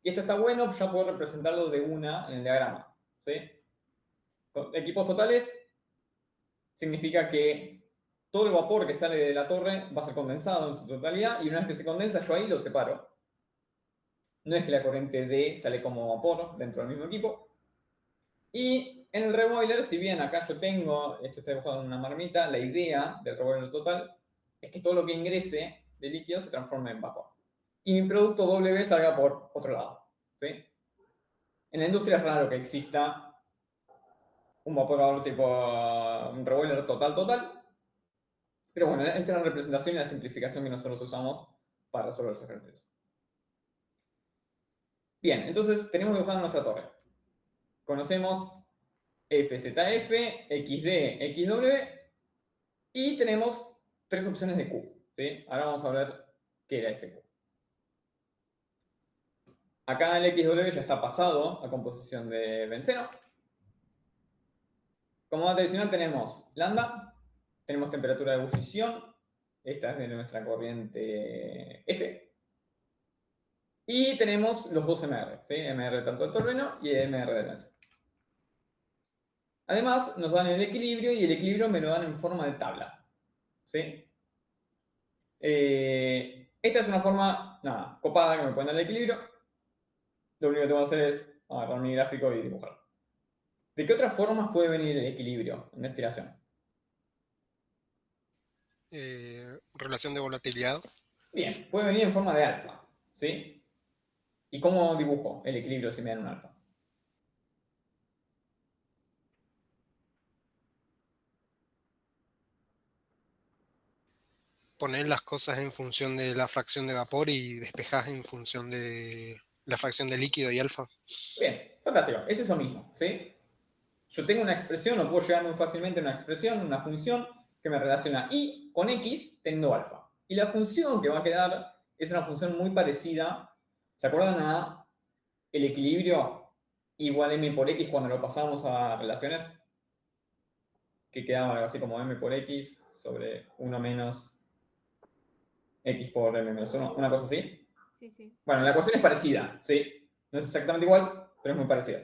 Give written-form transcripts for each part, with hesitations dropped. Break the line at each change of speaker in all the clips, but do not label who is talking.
Y esto está bueno, ya puedo representarlo de una en el diagrama. ¿Sí? Equipos totales significa que todo el vapor que sale de la torre va a ser condensado en su totalidad y una vez que se condensa yo ahí lo separo. No es que la corriente D sale como vapor dentro del mismo equipo. Y en el reboiler, si bien acá yo tengo, esto está dibujado en una marmita, la idea del reboiler total es que todo lo que ingrese de líquido se transforme en vapor. Y mi producto W salga por otro lado. ¿Sí? En la industria es raro que exista un vaporador tipo un reboiler total. Pero bueno, esta es la representación y la simplificación que nosotros usamos para resolver los ejercicios. Bien, entonces tenemos dibujada nuestra torre. Conocemos FZF, XD, XW y tenemos tres opciones de Q. ¿Sí? Ahora vamos a ver qué era ese Q. Acá el XW ya está pasado a composición de benceno. Como dato adicional tenemos lambda, tenemos temperatura de ebullición, esta es de nuestra corriente F, y tenemos los dos MR, ¿sí? MR tanto del torreno y MR del benceno. Además, nos dan el equilibrio y el equilibrio me lo dan en forma de tabla. ¿Sí? Esta es una forma, nada, copada que me pueden dar el equilibrio. Lo único que tengo que hacer es agarrar mi gráfico y dibujarlo. ¿De qué otras formas puede venir el equilibrio en la estiración?
Relación de volatilidad.
Bien, puede venir en forma de alfa. ¿Sí? ¿Y cómo dibujo el equilibrio si me dan un alfa?
Poner las cosas en función de la fracción de vapor y despejar en función de la fracción de líquido y alfa.
Bien, fantástico. Es eso mismo. ¿Sí? Yo tengo una expresión, o puedo llegar muy fácilmente a una expresión, una función que me relaciona y con x teniendo alfa. Y la función que va a quedar es una función muy parecida. ¿Se acuerdan a el equilibrio igual m por x cuando lo pasamos a relaciones? Que quedaba algo así como m por x sobre 1 menos x por m menos 1, una cosa así.
Sí, sí.
Bueno, la ecuación es parecida, ¿sí? No es exactamente igual, pero es muy parecida.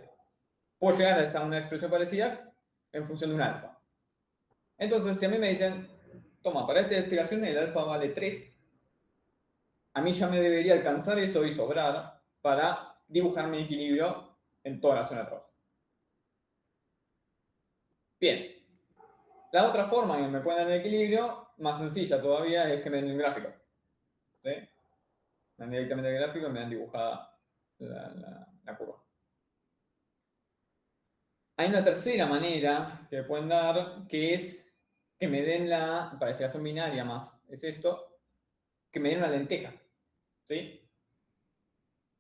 Puedo llegar a una expresión parecida en función de un alfa. Entonces, si a mí me dicen, toma, para esta investigación el alfa vale 3, a mí ya me debería alcanzar eso y sobrar para dibujar mi equilibrio en toda la zona de trabajo. Bien. La otra forma que me pueden dar el equilibrio, más sencilla todavía, es que me den el gráfico. ¿Sí? Me dan directamente el gráfico y me dan dibujada la curva. Hay una tercera manera que me pueden dar, que es que me den para estiración binaria más, es esto, que me den una lenteja. ¿Sí?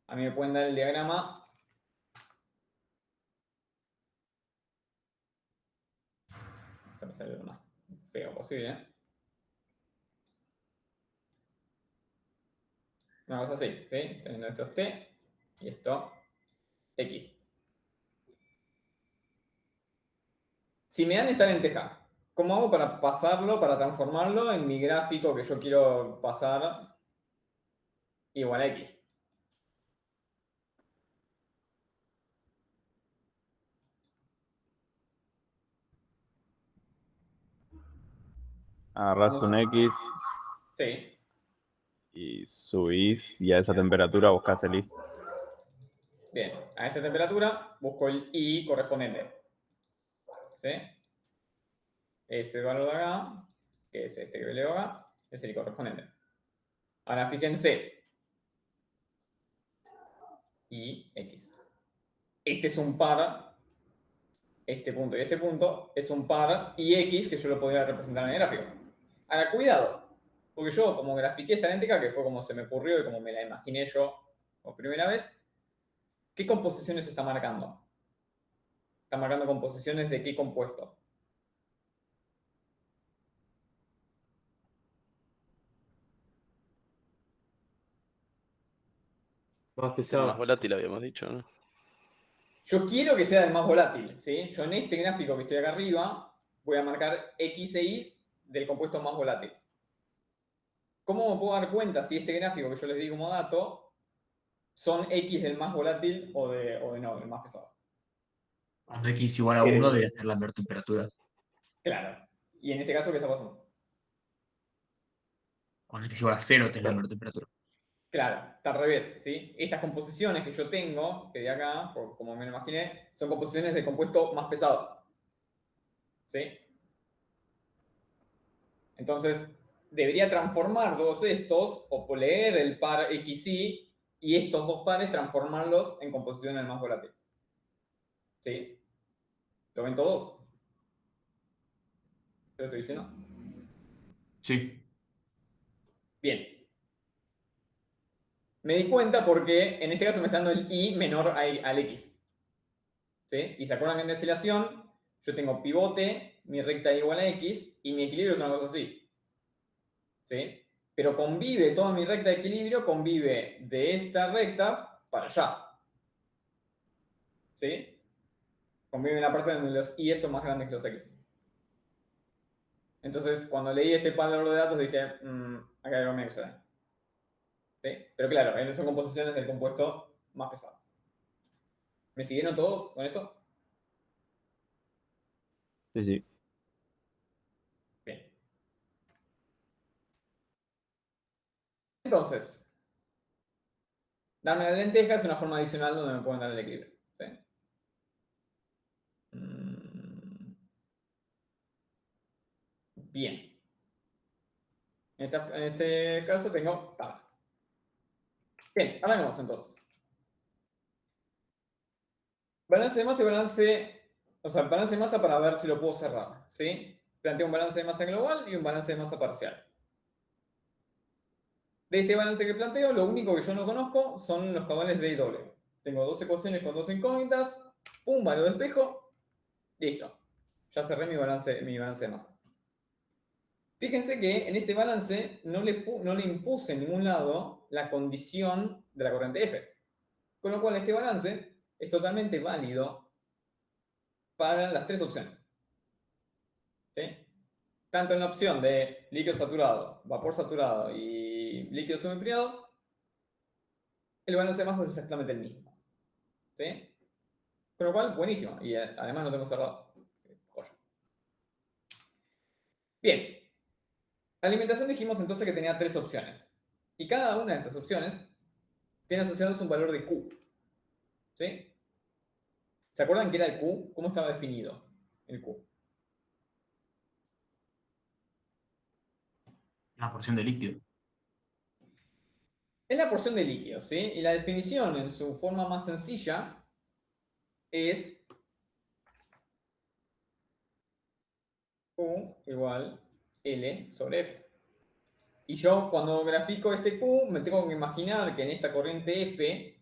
A mí me pueden dar el diagrama. Esto me salió lo más feo posible, ¿eh? Una cosa así, ¿sí? Teniendo esto es T y esto X. Si me dan esta lenteja, ¿cómo hago para pasarlo, para transformarlo en mi gráfico que yo quiero pasar igual a X?
Agarrás un X
Sí,
y subís y a esa temperatura buscás el Y.
bien. A esta temperatura busco el Y correspondiente. ¿Sí? Ese valor de acá, que es este que leo acá, es el Y correspondiente. Ahora fíjense. Y X. Este es un par, este punto y este punto es un par y X que yo lo podría representar en el gráfico. Ahora, cuidado, porque yo como grafiqué esta lenteja, que fue como se me ocurrió y como me la imaginé yo por primera vez, ¿qué composiciones está marcando? Está marcando composiciones de qué compuesto.
Más
El más
pesado.
volátil habíamos dicho, ¿no?
Yo quiero que sea el más volátil, ¿sí? Yo en este gráfico que estoy acá arriba voy a marcar X e Y del compuesto más volátil. ¿Cómo me puedo dar cuenta si este gráfico que yo les di como dato son X del más volátil o de no, del más pesado.
Cuando X igual a 1 debería ser la menor temperatura.
Claro. Y en este caso, ¿qué está pasando?
Cuando X igual a 0 tenés la menor temperatura.
Claro, está al revés, ¿sí? Estas composiciones que yo tengo, que de acá, como me lo imaginé, son composiciones de compuesto más pesado. ¿Sí? Entonces, debería transformar todos estos, o leer el par XY, y estos dos pares transformarlos en composiciones más volátiles. ¿Sí? ¿Lo ven todos? ¿Qué estoy diciendo?
Sí.
Bien. Me di cuenta porque en este caso me está dando el I menor al X. ¿Sí? Y se acuerdan que en destilación yo tengo pivote, mi recta igual a X, y mi equilibrio es una cosa así. ¿Sí? Pero convive, toda mi recta de equilibrio convive de esta recta para allá. ¿Sí? Convive en la parte donde los Y son más grandes que los X. Entonces, cuando leí este valor de datos dije, acá hay algo me extraño. ¿Sí? Pero claro, son composiciones del compuesto más pesado. ¿Me siguieron todos con esto?
Sí, sí.
Bien. Entonces, darme la lenteja es una forma adicional donde me pueden dar el equilibrio. ¿Sí? Bien. En este caso tengo tabla. Bien, arrancamos entonces. Balance de masa y balance, o sea, balance de masa para ver si lo puedo cerrar, ¿sí? Planteo un balance de masa global y un balance de masa parcial. De este balance que planteo, lo único que yo no conozco son los cabales de y W. Tengo dos ecuaciones con dos incógnitas, pum, lo despejo, listo. Ya cerré mi balance de masa. Fíjense que en este balance no le impuse en ningún lado la condición de la corriente F. Con lo cual este balance es totalmente válido para las tres opciones. ¿Sí? Tanto en la opción de líquido saturado, vapor saturado y líquido subenfriado, el balance de masas es exactamente el mismo. ¿Sí? Con lo cual, buenísimo. Y además no tengo cerrado. Joya. Bien. La alimentación dijimos entonces que tenía tres opciones. Y cada una de estas opciones tiene asociados un valor de Q. ¿Sí? ¿Se acuerdan qué era el Q? ¿Cómo estaba definido el Q?
La porción de líquido.
Es la porción de líquido, ¿sí? Y la definición en su forma más sencilla es Q igual L sobre F. Y yo cuando grafico este Q me tengo que imaginar que en esta corriente F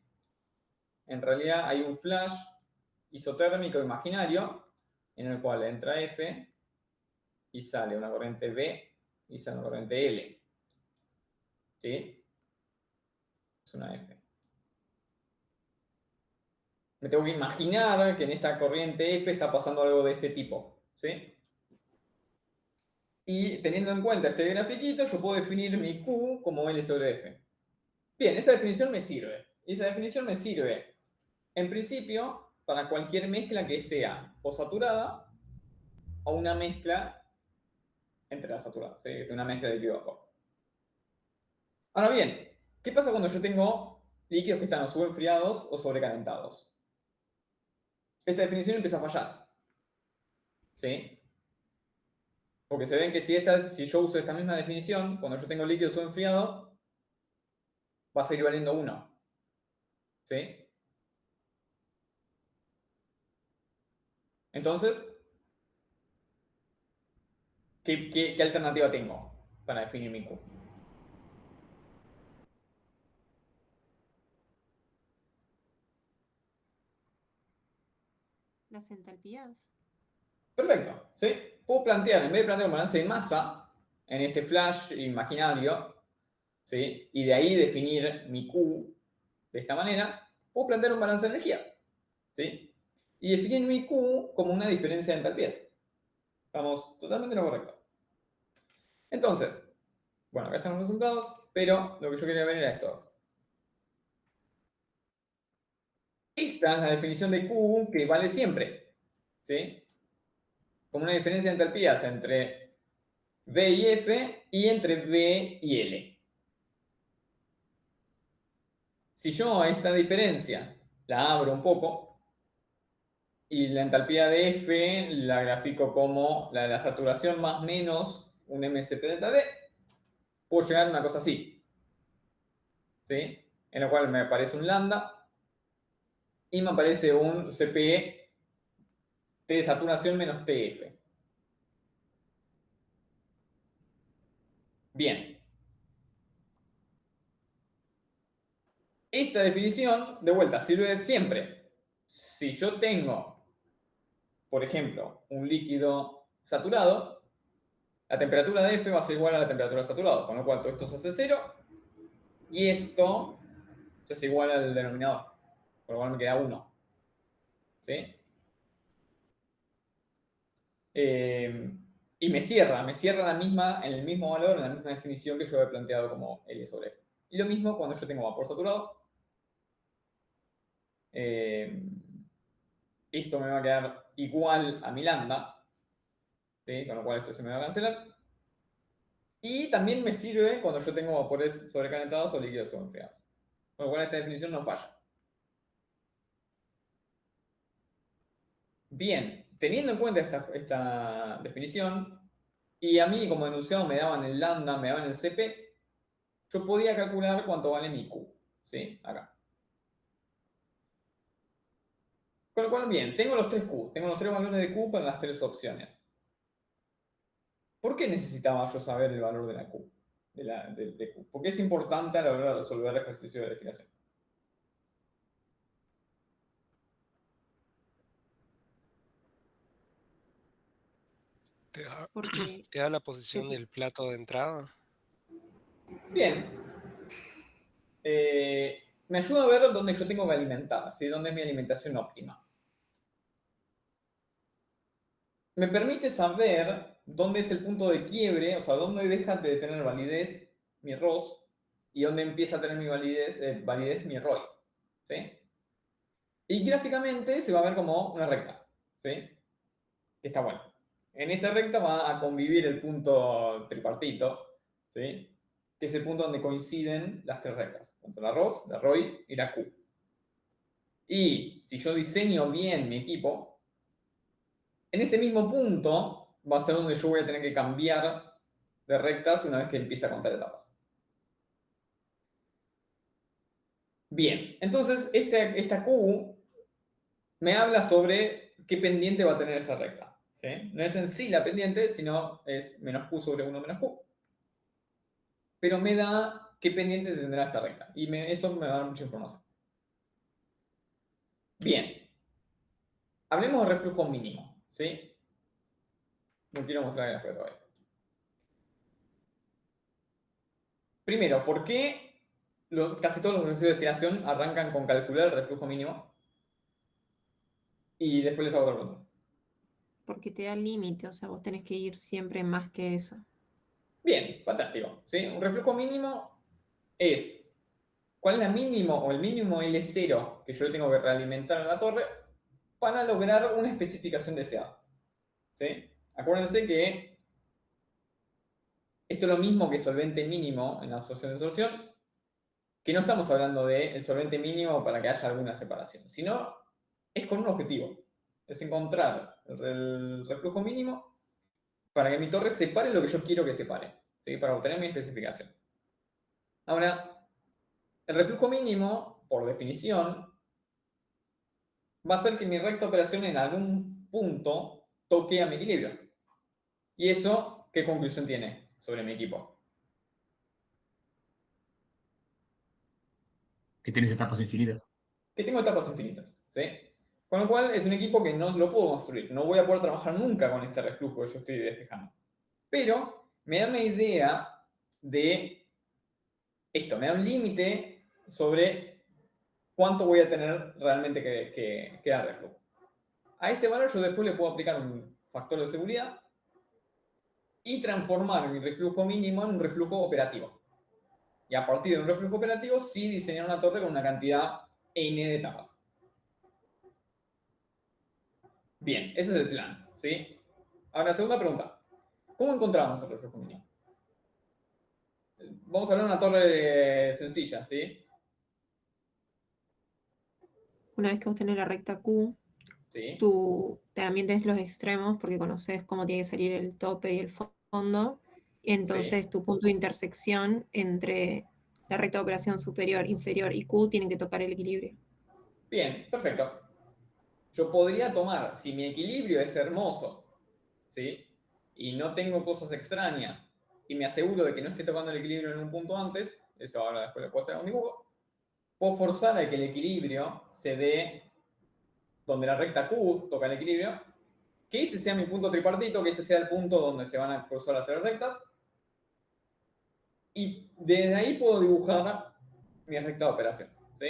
en realidad hay un flash isotérmico imaginario en el cual entra F y sale una corriente B y sale una corriente L. ¿Sí? Es una F. Me tengo que imaginar que en esta corriente F está pasando algo de este tipo. ¿Sí? Y teniendo en cuenta este grafiquito, yo puedo definir mi Q como L sobre F. Bien, esa definición me sirve. Esa definición me sirve, en principio, para cualquier mezcla que sea o saturada o una mezcla entre las saturadas. ¿Sí? Es una mezcla de líquido vapor. Ahora bien, ¿qué pasa cuando yo tengo líquidos que están o subenfriados o sobrecalentados? Esta definición empieza a fallar. ¿Sí? Porque se ven que si yo uso esta misma definición, cuando yo tengo líquido subenfriado, va a seguir valiendo 1. ¿Sí? Entonces, ¿qué alternativa tengo para definir mi Q?
Las entalpías.
Perfecto, ¿sí? Puedo plantear, en vez de plantear un balance de masa en este flash imaginario, ¿sí? Y de ahí definir mi Q de esta manera, puedo plantear un balance de energía, ¿sí? Y definir mi Q como una diferencia de entalpías. Estamos totalmente en lo correcto. Entonces, bueno, acá están los resultados, pero lo que yo quería ver era esto. Esta es la definición de Q que vale siempre, ¿sí? Como una diferencia de entalpías entre V y F y entre V y L. Si yo a esta diferencia la abro un poco y la entalpía de F la grafico como la de la saturación más menos un MSP delta D, puedo llegar a una cosa así, ¿sí? En la cual me aparece un lambda y me aparece un CP T de saturación menos TF. Bien. Esta definición, de vuelta, sirve siempre. Si yo tengo, por ejemplo, un líquido saturado, la temperatura de F va a ser igual a la temperatura de saturado, con lo cual todo esto se hace 0 y esto se hace igual al denominador, por lo cual me queda 1. ¿Sí? Y me cierra en el mismo valor, en la misma definición que yo había planteado como L sobre F. Y lo mismo cuando yo tengo vapor saturado. Esto me va a quedar igual a mi lambda, ¿sí? Con lo cual esto se me va a cancelar. Y también me sirve cuando yo tengo vapores sobrecalentados o líquidos enfriados. Con lo cual esta definición no falla. Bien, teniendo en cuenta esta definición, y a mí como enunciado me daban el lambda, me daban el CP, yo podía calcular cuánto vale mi Q. ¿Sí? Acá. Con lo cual, bien, tengo los 3 Q, tengo los 3 valores de Q para las 3 opciones. ¿Por qué necesitaba yo saber el valor de la Q? De Q? ¿Por qué es importante a la hora de resolver el ejercicio de destilación?
Porque
Te da la posición del plato de entrada.
Bien. Me ayuda a ver dónde yo tengo que alimentar, ¿sí? Dónde es mi alimentación óptima. Me permite saber dónde es el punto de quiebre, o sea, dónde deja de tener validez mi ROS y dónde empieza a tener mi validez mi ROI. ¿Sí? Y gráficamente se va a ver como una recta. ¿Sí? Que está bueno. En esa recta va a convivir el punto tripartito, ¿sí? Que es el punto donde coinciden las 3 rectas, tanto la ROS, la ROI y la Q. Y si yo diseño bien mi equipo, en ese mismo punto va a ser donde yo voy a tener que cambiar de rectas una vez que empiece a contar etapas. Bien, entonces esta Q me habla sobre qué pendiente va a tener esa recta. ¿Sí? No es en sí la pendiente, sino es menos Q sobre 1 menos Q. Pero me da qué pendiente tendrá esta recta. Y eso me va a dar mucha información. Bien. Hablemos de reflujo mínimo. ¿Sí? No quiero mostrar el gráfico todavía. Primero, ¿por qué casi todos los ejercicios de destilación arrancan con calcular el reflujo mínimo? Y después les hago otra pregunta.
porque te da límite, o sea, vos tenés que ir siempre más que eso.
Bien, fantástico. ¿Sí? Un reflujo mínimo es cuál es la mínimo o el mínimo L0 que yo tengo que realimentar en la torre para lograr una especificación deseada. ¿Sí? Acuérdense que esto es lo mismo que solvente mínimo en la absorción-desorción, que no estamos hablando del solvente mínimo para que haya alguna separación, sino es con un objetivo. Es encontrar el reflujo mínimo para que mi torre separe lo que yo quiero que separe, ¿sí? Para obtener mi especificación. Ahora, el reflujo mínimo, por definición, va a hacer que mi recta operación en algún punto toque a mi equilibrio. ¿Y eso qué conclusión tiene sobre mi equipo?
Que tienes etapas infinitas.
Que tengo etapas infinitas, ¿sí? Con lo cual es un equipo que no lo puedo construir. No voy a poder trabajar nunca con este reflujo que yo estoy despejando. Pero me da una idea de esto, me da un límite sobre cuánto voy a tener realmente que dar reflujo. A este valor yo después le puedo aplicar un factor de seguridad y transformar mi reflujo mínimo en un reflujo operativo. Y a partir de un reflujo operativo, sí diseñar una torre con una cantidad n de etapas. Bien, ese es el plan, ¿sí? Ahora, segunda pregunta. ¿Cómo encontramos el reflejo mínimo? Vamos a hablar de una torre sencilla, ¿sí?
Una vez que vos tenés la recta Q,
Sí,
tú también tenés los extremos porque conoces cómo tiene que salir el tope y el fondo.
sí.
Entonces, tu punto de intersección entre la recta de operación superior, inferior y Q tienen que tocar el equilibrio.
Bien, perfecto. Yo podría tomar, si mi equilibrio es hermoso, ¿sí? Y no tengo cosas extrañas, y me aseguro de que no esté tocando el equilibrio en un punto antes, eso ahora después le puedo hacer un dibujo, puedo forzar a que el equilibrio se dé donde la recta Q toca el equilibrio, que ese sea mi punto tripartito, que ese sea el punto donde se van a cruzar las tres rectas, y desde ahí puedo dibujar mi recta de operación, ¿sí?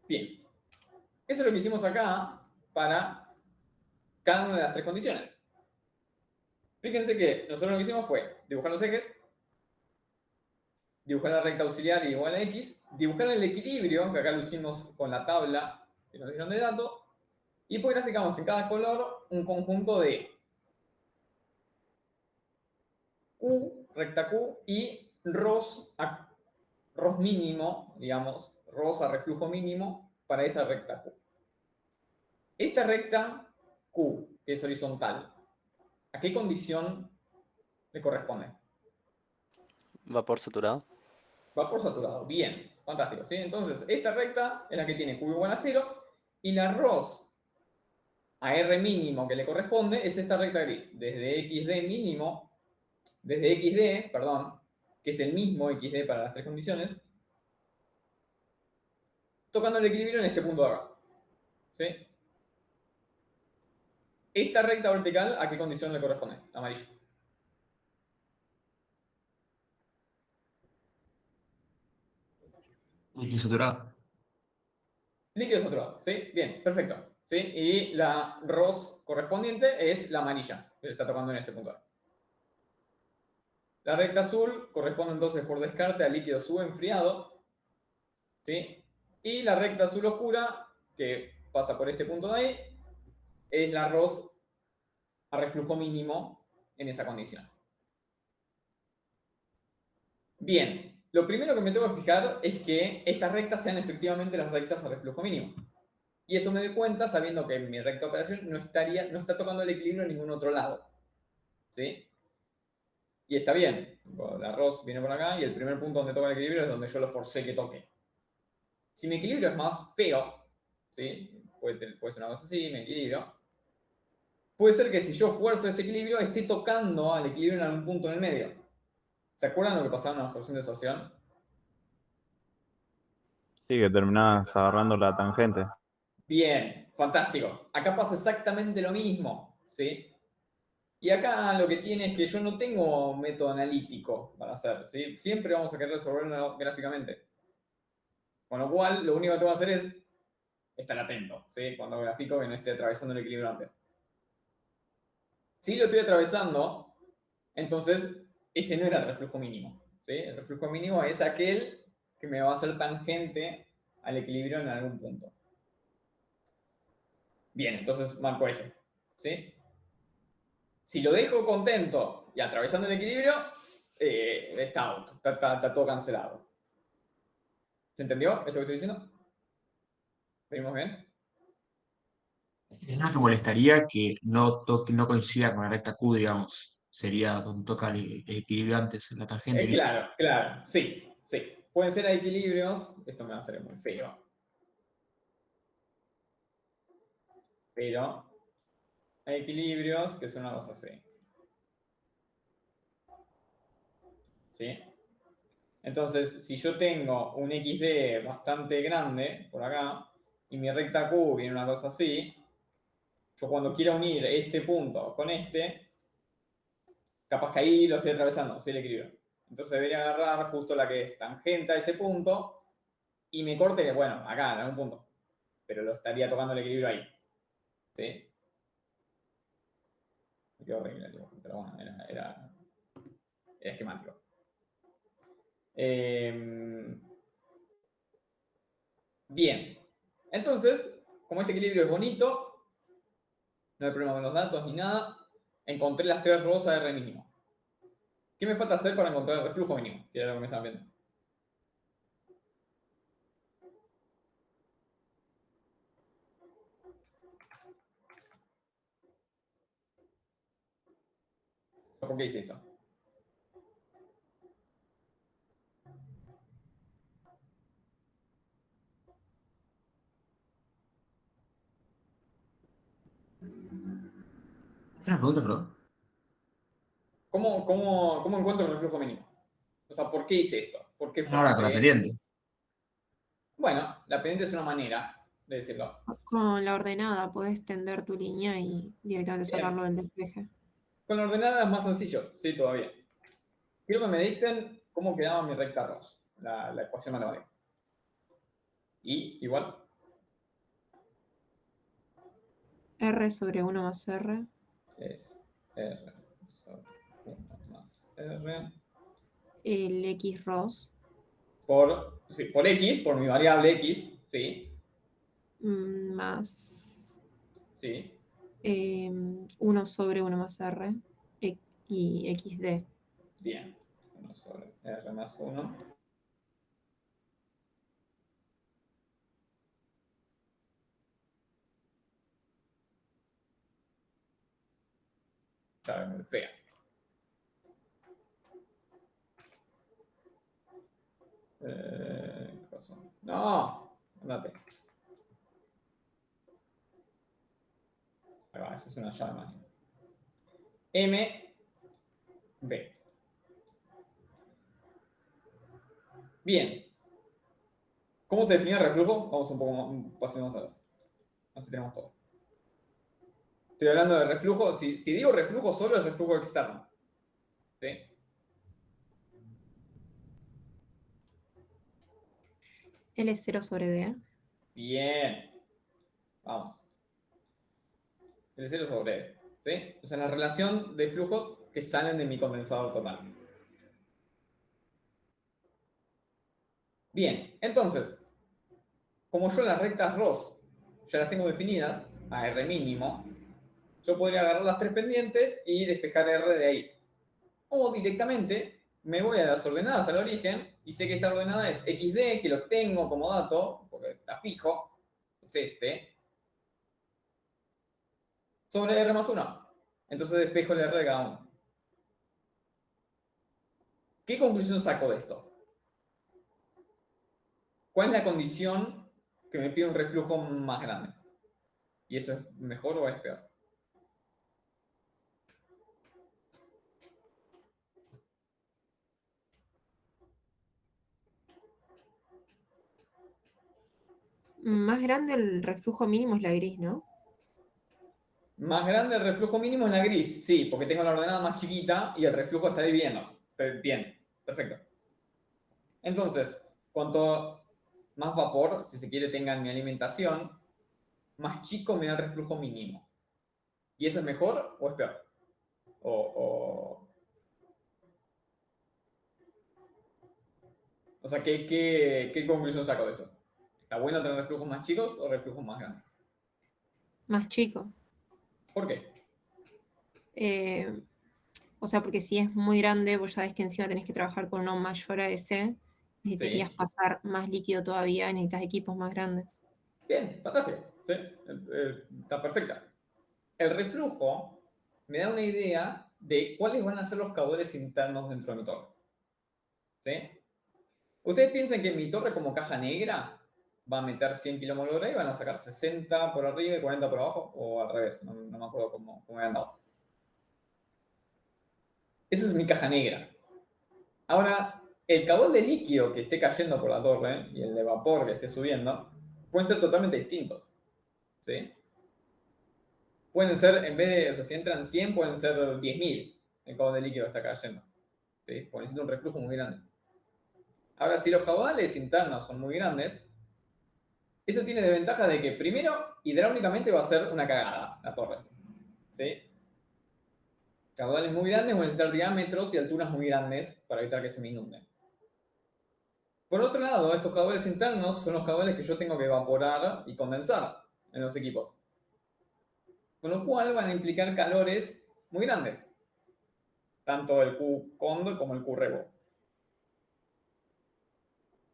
Bien, eso es lo que hicimos acá para cada una de las tres condiciones. Fíjense que nosotros lo que hicimos fue dibujar los ejes, dibujar la recta auxiliar igual a x, dibujar el equilibrio, que acá lo hicimos con la tabla que nos dieron de datos, y pues graficamos en cada color un conjunto de Q, recta Q, y ROS mínimo, digamos, ROS a reflujo mínimo para esa recta Q. Esta recta Q, que es horizontal, ¿a qué condición le corresponde?
Vapor saturado.
Vapor saturado. Bien, fantástico. ¿Sí? Entonces, esta recta es la que tiene Q igual a 0 y la ROS a R mínimo que le corresponde es esta recta gris. Desde XD mínimo, desde XD, perdón, que es el mismo XD para las tres condiciones, tocando el equilibrio en este punto de acá. ¿Sí? Esta recta vertical, ¿a qué condición le corresponde? Amarillo.
Líquido saturado.
Líquido saturado. ¿Sí? Bien, perfecto. ¿Sí? Y la ROS correspondiente es la amarilla, que está tocando en ese punto. La recta azul corresponde entonces por descarte al líquido subenfriado, ¿sí? Y la recta azul oscura, que pasa por este punto de ahí, es la ROS a reflujo mínimo en esa condición. Bien, lo primero que me tengo que fijar es que estas rectas sean efectivamente las rectas a reflujo mínimo. Y eso me doy cuenta sabiendo que mi recta de operación no está tocando el equilibrio en ningún otro lado. ¿Sí? Y está bien. La ROS viene por acá y el primer punto donde toca el equilibrio es donde yo lo forcé que toque. Si mi equilibrio es más feo, ¿sí? Puede ser una cosa así, mi equilibrio. Puede ser que si yo fuerzo este equilibrio, esté tocando al equilibrio en algún punto en el medio. ¿Se acuerdan lo que pasaba en una absorción de absorción?
Sí, que terminás agarrando la tangente.
Bien, fantástico. Acá pasa exactamente lo mismo, ¿sí? Y acá lo que tiene es que yo no tengo método analítico para hacer, ¿sí? Siempre vamos a querer resolverlo gráficamente. Con lo cual, lo único que tengo que hacer es estar atento, ¿sí? Cuando grafico que no esté atravesando el equilibrio antes. Si lo estoy atravesando, entonces ese no era el reflujo mínimo, ¿sí? El reflujo mínimo es aquel que me va a hacer tangente al equilibrio en algún punto. Bien, entonces marco ese, ¿sí? Si lo dejo contento y atravesando el equilibrio, está out, está todo cancelado. ¿Se entendió esto que estoy diciendo? ¿Venimos bien?
No te molestaría que no coincida con la recta Q, digamos. Sería donde toca el equilibrio antes en la tangente, ¿viste?
Claro, claro, sí, sí. Pueden ser a equilibrios, esto me va a hacer muy feo, pero hay equilibrios que son una cosa así, ¿sí? Entonces, si yo tengo un XD bastante grande por acá y mi recta Q viene una cosa así, yo cuando quiera unir este punto con este, capaz que ahí lo estoy atravesando, ¿sí? El equilibrio. Entonces debería agarrar justo la que es tangente a ese punto y me corte, bueno, acá en algún punto, pero lo estaría tocando el equilibrio ahí, ¿sí? Me quedó horrible el dibujo, pero bueno, era esquemático. Bien, entonces como este equilibrio es bonito, no hay problema con los datos ni nada, encontré las 3 rows a R mínimo. ¿Qué me falta hacer para encontrar el reflujo mínimo? Que era lo que me estaban viendo. ¿Por qué hice esto?
Una pregunta, perdón.
¿Cómo encuentro el reflujo mínimo? O sea, ¿por qué hice esto? ¿Por qué
Ahora con la
forcé?
pendiente.
Bueno, la pendiente es una manera de decirlo.
Con la ordenada puedes tender tu línea y directamente
Bien.
sacarlo del despeje.
Con la ordenada es más sencillo, sí, todavía. Quiero que me dicten cómo quedaba mi recta Ross, la ecuación matemática. Y igual,
R sobre 1 más R.
es R sobre 1 más R
El X ROS
por X, por mi variable X, sí,
más
sí,
1 sobre 1 más R y XD.
bien. 1 sobre R más 1. Ya muy fea. ¿Qué pasó? No, andate. Ahí va, esa es una llave más. M, B. Bien. ¿Cómo se define el reflujo? Vamos un poco más, un paso más atrás. Así tenemos todo. Estoy hablando de reflujo. Si digo reflujo solo, es reflujo externo. ¿Sí?
L0 sobre D.
Bien. Vamos. El 0 sobre E. ¿Sí? O sea, la relación de flujos que salen de mi condensador total. Bien. Entonces, como yo las rectas ROS ya las tengo definidas a R mínimo, yo podría agarrar las 3 pendientes y despejar R de ahí. O directamente me voy a las ordenadas al origen y sé que esta ordenada es XD, que lo tengo como dato, porque está fijo, es este, sobre R más 1. Entonces despejo el R de cada uno. ¿Qué conclusión saco de esto? ¿Cuál es la condición que me pide un reflujo más grande? ¿Y eso es mejor o es peor?
Más grande el reflujo mínimo es la gris, ¿no?
Más grande el reflujo mínimo es la gris, sí, porque tengo la ordenada más chiquita y el reflujo está dividiendo. Bien, perfecto. Entonces, cuanto más vapor, si se quiere, tenga en mi alimentación, más chico me da el reflujo mínimo. ¿Y eso es mejor o es peor? O sea, ¿qué conclusión saco de eso? ¿Está bueno tener reflujos más chicos o reflujos más grandes?
Más chico.
¿Por qué?
O sea, porque si es muy grande, vos sabés que encima tenés que trabajar con uno mayor a ese. Necesitarías
Sí.
pasar más líquido todavía, necesitas equipos más grandes.
Bien, fantástico. ¿Sí? Está perfecta. El reflujo me da una idea de cuáles van a ser los caudales internos dentro de mi torre. ¿Sí? Ustedes piensan que mi torre como caja negra va a meter 100 kilómetros y van a sacar 60 por arriba y 40 por abajo, o al revés, no me acuerdo cómo me han dado. Esa es mi caja negra. Ahora, el caudal de líquido que esté cayendo por la torre y el de vapor que esté subiendo pueden ser totalmente distintos. ¿Sí? Pueden ser, en vez de, o sea, si entran 100, pueden ser 10.000 el caudal de líquido que está cayendo. ¿Sí? Porque necesita un reflujo muy grande. Ahora, si los caudales internos son muy grandes, eso tiene de ventaja de que, primero, hidráulicamente va a ser una cagada la torre. ¿Sí? Caudales muy grandes van a necesitar diámetros y alturas muy grandes para evitar que se me inunden. Por otro lado, estos caudales internos son los caudales que yo tengo que evaporar y condensar. en los equipos. Con lo cual van a implicar calores muy grandes. Tanto el Q condo como el Q rebo.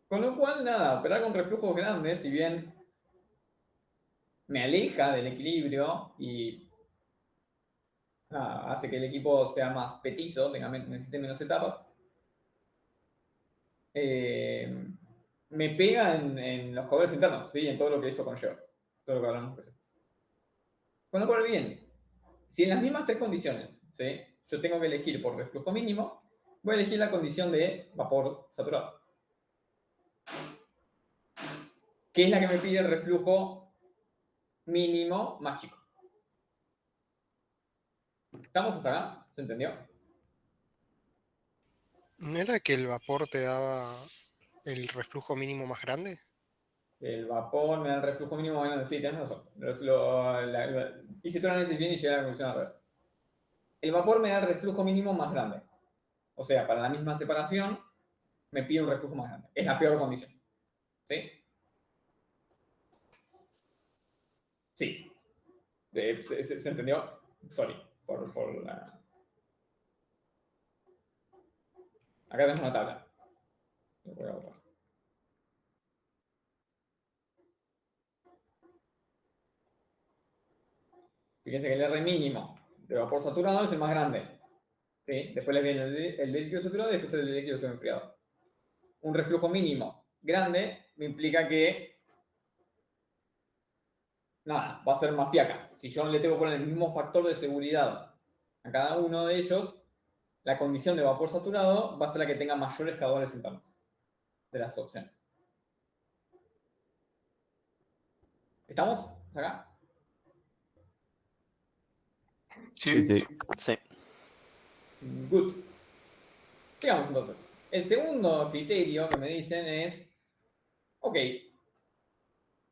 Con lo cual, nada, operar con reflujos grandes, si bien me aleja del equilibrio y nada, hace que el equipo sea más petizo, necesite menos etapas, me pega en los caudales internos, ¿sí? En todo lo que eso conlleva. Todo lo que hablamos. Con lo cual, bien, si en las mismas tres condiciones, ¿sí? Yo tengo que elegir por reflujo mínimo, voy a elegir la condición de vapor saturado, que es la que me pide el reflujo mínimo más chico. ¿Estamos hasta acá? ¿Se entendió?
¿No era que el vapor te daba el reflujo mínimo más grande?
El vapor me da el reflujo mínimo más grande. Sí, tenés razón. Hice todo el análisis bien y llegué a la conclusión al revés. El vapor me da el reflujo mínimo más grande. O sea, para la misma separación, me pide un reflujo más grande. Es la peor condición. ¿Sí? Sí. ¿Se entendió? Sorry. Por la... Acá tenemos una tabla. Lo voy a borrar. Fíjense que el R mínimo de vapor saturado es el más grande. ¿Sí? Después le viene el de líquido saturado y después el de líquido semi-enfriado. Un reflujo mínimo grande me implica que nada, va a ser más fiaca. Si yo le tengo que poner el mismo factor de seguridad a cada uno de ellos, la condición de vapor saturado va a ser la que tenga mayores caudales internos de las opciones. ¿Estamos acá?
Sí, sí.
Sí.
Good. Sigamos entonces. El segundo criterio que me dicen es, ok,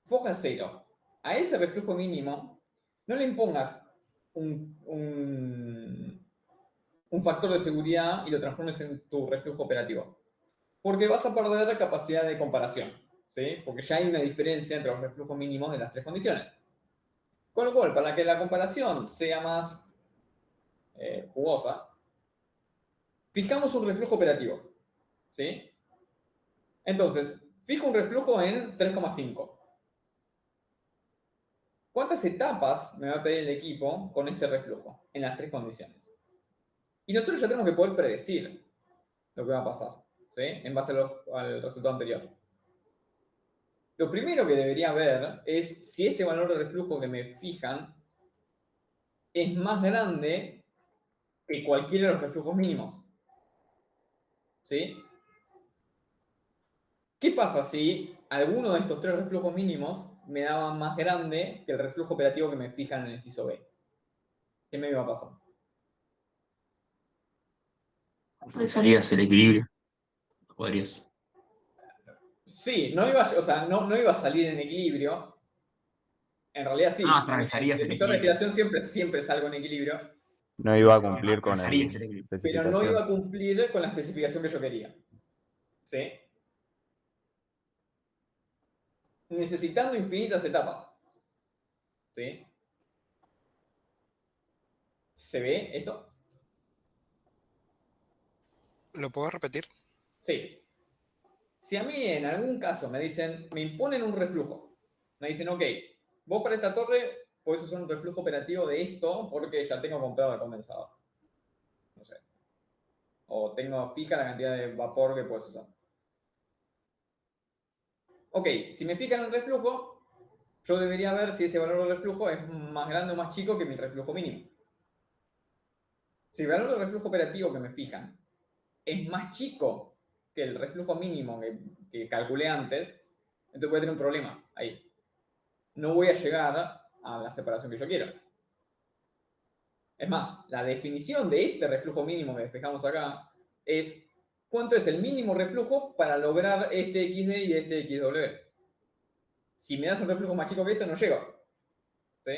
foja 0. A ese reflujo mínimo no le impongas un factor de seguridad y lo transformes en tu reflujo operativo. Porque vas a perder capacidad de comparación, ¿sí? Porque ya hay una diferencia entre los reflujos mínimos de las tres condiciones. Con lo cual, para que la comparación sea más jugosa, fijamos un reflujo operativo, ¿sí? Entonces, fijo un reflujo en 3,5. ¿Cuántas etapas me va a pedir el equipo con este reflujo en las tres condiciones? Y nosotros ya tenemos que poder predecir lo que va a pasar, ¿sí? En base al resultado anterior. Lo primero que debería ver es si este valor de reflujo que me fijan es más grande que cualquiera de los reflujos mínimos. ¿Sí? ¿Qué pasa si alguno de estos tres reflujos mínimos me daba más grande que el reflujo operativo que me fijan en el CISO B? ¿Qué me iba a pasar?
Revisarías el equilibrio. Podrías.
Sí, no iba a salir en equilibrio. En realidad sí.
No, atravesarías
En
el
mi de
equilibrio.
respiración siempre salgo en equilibrio.
No iba a cumplir con
Atravesarías
el
el equilibrio.
Pero no iba a
especificación.
cumplir con la especificación que yo quería. ¿Sí? Necesitando infinitas etapas. ¿Sí? ¿Se ve esto?
¿Lo puedo repetir?
Sí. Si a mí en algún caso me imponen un reflujo, me dicen, ok, vos para esta torre podés usar un reflujo operativo de esto porque ya tengo comprado el condensador. No sé. O tengo fija la cantidad de vapor que puedes usar. Ok, si me fijan el reflujo, yo debería ver si ese valor de reflujo es más grande o más chico que mi reflujo mínimo. Si el valor de reflujo operativo que me fijan es más chico que el reflujo mínimo que calculé antes, entonces voy a tener un problema ahí. No voy a llegar a la separación que yo quiero. Es más, la definición de este reflujo mínimo que despejamos acá es cuánto es el mínimo reflujo para lograr este XD y este XW. Si me das un reflujo más chico que esto, no llego. ¿Sí?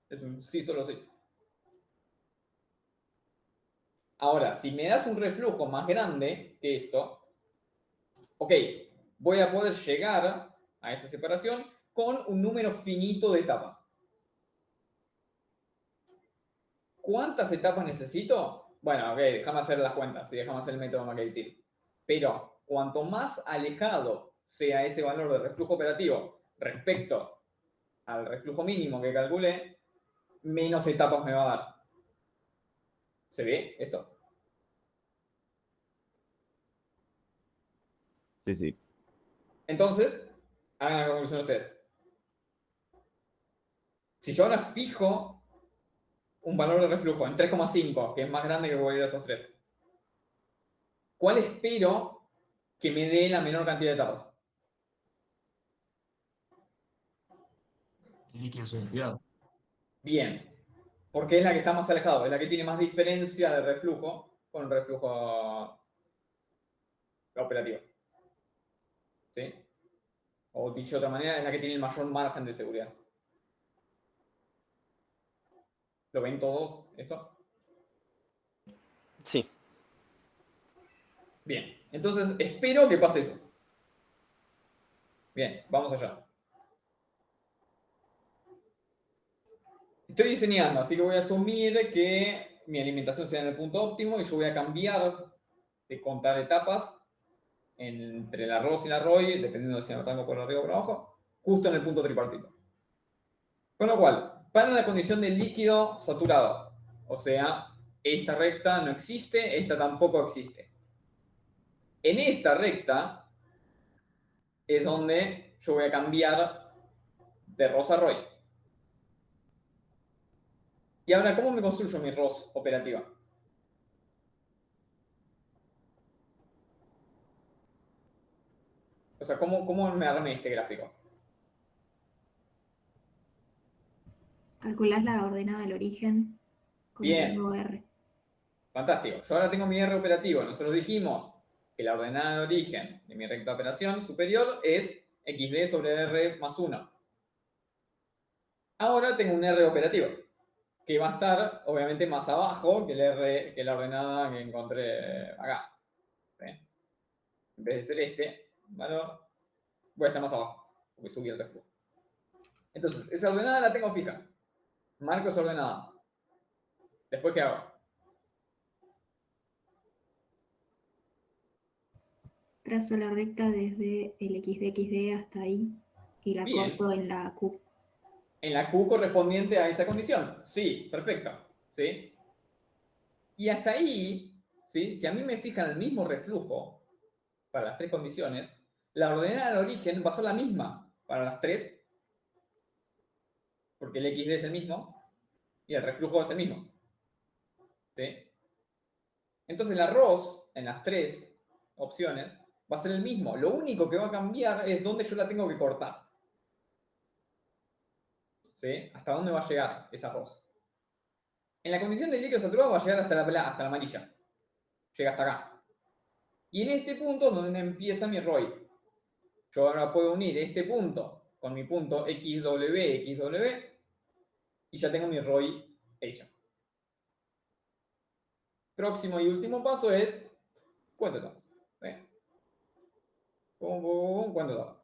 Es un sí, solo sí. Ahora, si me das un reflujo más grande que esto, ok, voy a poder llegar a esa separación, con un número finito de etapas. ¿Cuántas etapas necesito? Bueno, ok, déjame hacer las cuentas y déjame hacer el método McCarthy. Pero cuanto más alejado sea ese valor de reflujo operativo respecto al reflujo mínimo que calculé, menos etapas me va a dar. ¿Se ve esto?
Sí, sí.
Entonces, hagan la conclusión ustedes. Si yo ahora fijo un valor de reflujo en 3,5, que es más grande que cualquiera de estos tres, ¿cuál espero que me dé la menor cantidad de etapas?
El líquido solidificado.
Bien, porque es la que está más alejado, es la que tiene más diferencia de reflujo con el reflujo operativo. ¿Sí? O dicho de otra manera, es la que tiene el mayor margen de seguridad. ¿Lo ven todos esto?
Sí.
Bien, entonces espero que pase eso. Bien, vamos allá. Estoy diseñando, así que voy a asumir que mi alimentación sea en el punto óptimo y yo voy a cambiar de contar etapas entre el arroz y la ROI, dependiendo de si me arranco por arriba o por abajo, justo en el punto tripartito. Con lo cual, para la condición del líquido saturado, o sea, esta recta no existe, esta tampoco existe. En esta recta es donde yo voy a cambiar de ROS a ROI. Y ahora, ¿cómo me construyo mi ROS operativa? O sea, ¿cómo me armé este gráfico?
Calculás la ordenada del origen con el
Bien,
rango R.
fantástico. Yo ahora tengo mi R operativo. Nosotros dijimos que la ordenada de origen de mi recta de operación superior es XD sobre R más 1. Ahora tengo un R operativo, que va a estar obviamente más abajo que el R, que la ordenada que encontré acá. ¿Sí? En vez de ser este valor, voy a estar más abajo, porque subí el reflujo. Entonces, esa ordenada la tengo fija. Marco esa ordenada. Después, ¿qué hago?
Trazo la recta desde el XD hasta ahí y la
Bien.
corto en la Q.
En la Q correspondiente a esa condición. Sí, perfecto. ¿Sí? Y hasta ahí, ¿sí? Si a mí me fijan el mismo reflujo para las tres condiciones, la ordenada del origen va a ser la misma para las tres, porque el XD es el mismo y el reflujo es el mismo. ¿Sí? Entonces el arroz en las tres opciones va a ser el mismo. Lo único que va a cambiar es dónde yo la tengo que cortar. ¿Sí? Hasta dónde va a llegar ese arroz. En la condición del líquido saturado va a llegar hasta la amarilla. Llega hasta acá. Y en este punto es donde empieza mi ROI. Yo ahora puedo unir este punto con mi punto XW y ya tengo mi ROI hecha. Próximo y último paso es cuento etapas. Cuento etapas.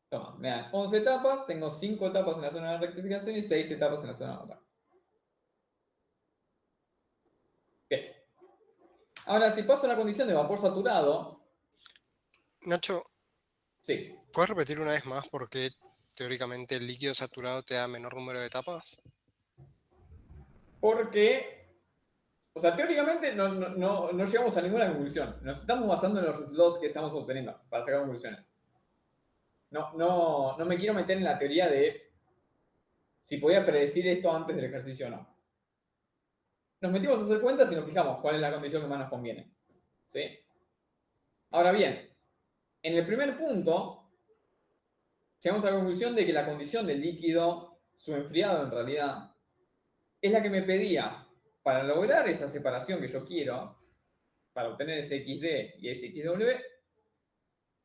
Toma, me dan 11 etapas, tengo 5 etapas en la zona de rectificación y 6 etapas en la zona de nota. Bien. Ahora, si paso a la condición de vapor saturado,
Nacho,
sí,
¿puedes repetir una vez más por qué teóricamente el líquido saturado te da menor número de etapas?
porque, o sea, teóricamente no llegamos a ninguna conclusión. Nos estamos basando en los resultados que estamos obteniendo para sacar conclusiones. No me quiero meter en la teoría de si podía predecir esto antes del ejercicio o no. Nos metimos a hacer cuentas y nos fijamos cuál es la condición que más nos conviene. ¿Sí? Ahora bien, en el primer punto, llegamos a la conclusión de que la condición del líquido subenfriado en realidad es la que me pedía para lograr esa separación que yo quiero, para obtener ese XD y ese XW,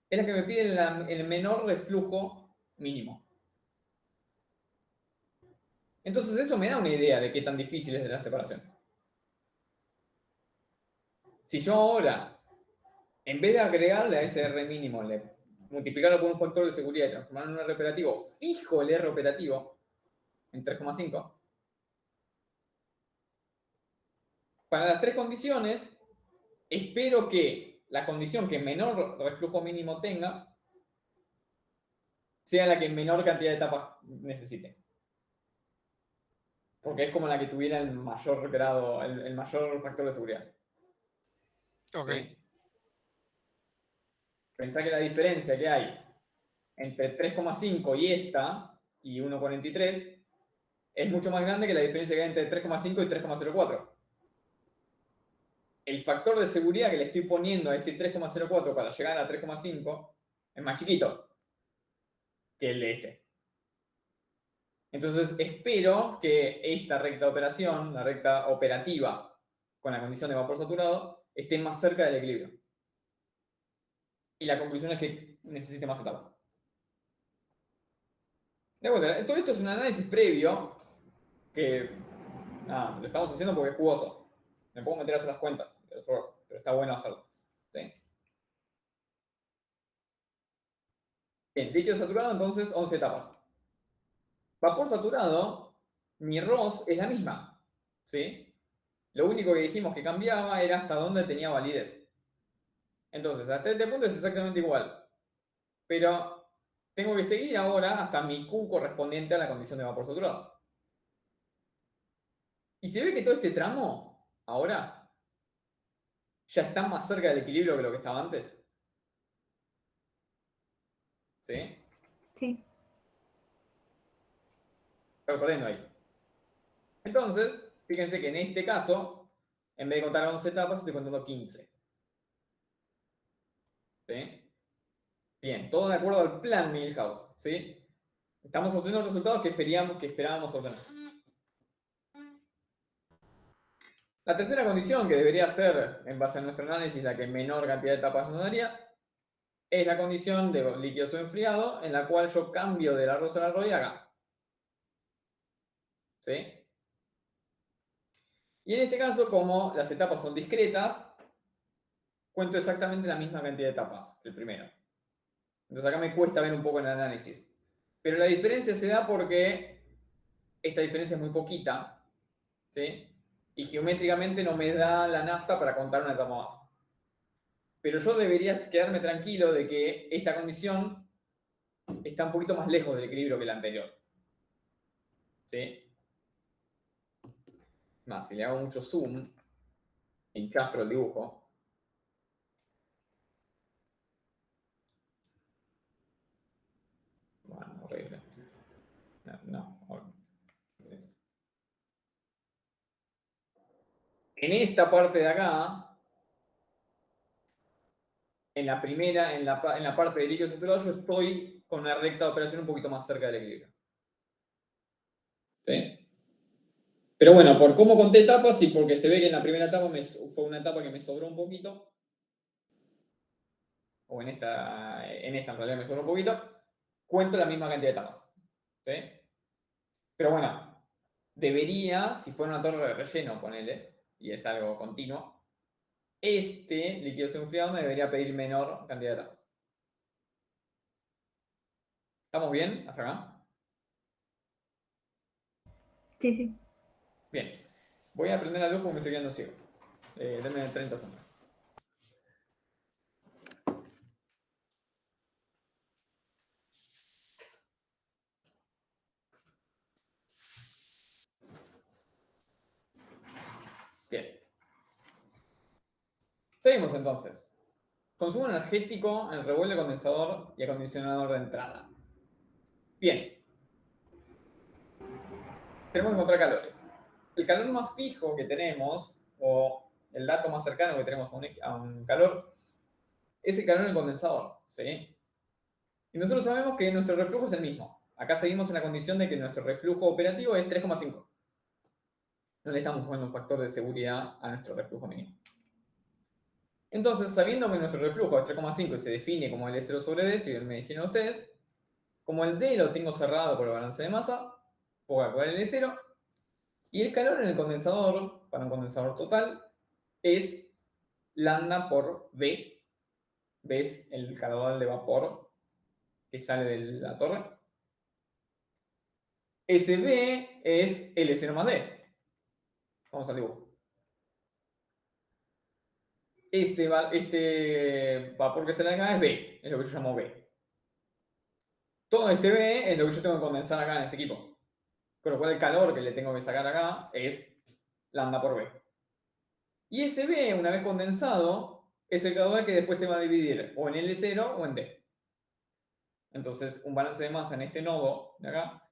es la que me pide el menor reflujo mínimo. Entonces eso me da una idea de qué tan difícil es de la separación. Si yo ahora, en vez de agregarle a ese R mínimo, le multiplicarlo por un factor de seguridad y transformarlo en un R operativo, fijo el R operativo en 3,5. Para las tres condiciones, espero que la condición que menor reflujo mínimo tenga sea la que menor cantidad de etapas necesite. Porque es como la que tuviera el mayor grado, el mayor factor de seguridad.
Ok.
¿Sí? Pensá que la diferencia que hay entre 3,5 y esta, y 1,43, es mucho más grande que la diferencia que hay entre 3,5 y 3,04. El factor de seguridad que le estoy poniendo a este 3,04 para llegar a 3,5 es más chiquito que el de este. Entonces espero que esta recta de operación, la recta operativa con la condición de vapor saturado, esté más cerca del equilibrio. Y la conclusión es que necesite más etapas. De vuelta, todo esto es un análisis previo que lo estamos haciendo porque es jugoso. Me puedo meter a hacer las cuentas, pero está bueno hacerlo. ¿Sí? Bien, líquido saturado, entonces 11 etapas. Vapor saturado, mi ROS es la misma. ¿Sí? Lo único que dijimos que cambiaba era hasta dónde tenía validez. Entonces, hasta este punto es exactamente igual. Pero tengo que seguir ahora hasta mi Q correspondiente a la condición de vapor saturado. Y se ve que todo este tramo, ahora, ya está más cerca del equilibrio que lo que estaba antes. ¿Sí?
Sí.
Estoy perdiendo ahí. Entonces, fíjense que en este caso, en vez de contar 11 etapas, estoy contando 15. ¿Sí? Bien, todo de acuerdo al plan Milhouse. ¿Sí? Estamos obteniendo los resultados que esperábamos obtener. La tercera condición, que debería ser, en base a nuestro análisis, la que menor cantidad de etapas nos daría, es la condición de líquido enfriado, en la cual yo cambio de la rosa a la Rodiaga. ¿Sí? Y en este caso, como las etapas son discretas, cuento exactamente la misma cantidad de etapas que el primero. Entonces acá me cuesta ver un poco en el análisis. Pero la diferencia se da porque esta diferencia es muy poquita, ¿sí? Y geométricamente no me da la nafta para contar una etapa más. Pero yo debería quedarme tranquilo de que esta condición está un poquito más lejos del equilibrio que la anterior. ¿Sí? Más, si le hago mucho zoom, enchastro el dibujo. Bueno, horrible. No. En esta parte de acá, en la primera, en la parte de líquido saturado, yo estoy con una recta de operación un poquito más cerca del equilibrio. ¿Sí? Pero bueno, por cómo conté etapas y porque se ve que en la primera etapa fue una etapa que me sobró un poquito, o en esta en realidad me sobró un poquito, cuento la misma cantidad de etapas. ¿Sí? Pero bueno, debería, si fuera una torre de relleno, ponele, y es algo continuo, este líquido enfriado me debería pedir menor cantidad de etapas. ¿Estamos bien hasta acá?
Sí, sí.
Bien. Voy a prender la luz porque me estoy quedando ciego. Denme 30 segundos. Bien. Seguimos entonces. Consumo energético en el revuelve condensador y acondicionador de entrada. Bien. Tenemos que encontrar calores. El calor más fijo que tenemos, o el dato más cercano que tenemos a un calor, es el calor en el condensador. ¿Sí? Y nosotros sabemos que nuestro reflujo es el mismo. Acá seguimos en la condición de que nuestro reflujo operativo es 3,5. No le estamos poniendo un factor de seguridad a nuestro reflujo mínimo. Entonces, sabiendo que nuestro reflujo es 3,5 y se define como L0 sobre D, si bien me dijeron ustedes, como el D lo tengo cerrado por el balance de masa, puedo calcular el L0, y el calor en el condensador, para un condensador total, es lambda por V. V es el caudal de vapor que sale de la torre. SB es L0 más D. Vamos al dibujo. Este vapor que sale acá es B, es lo que yo llamo B. Todo este B es lo que yo tengo que condensar acá en este equipo. Con lo cual el calor que le tengo que sacar acá es lambda por B. Y ese B, una vez condensado, es el caudal que después se va a dividir o en L0 o en D. Entonces, un balance de masa en este nodo de acá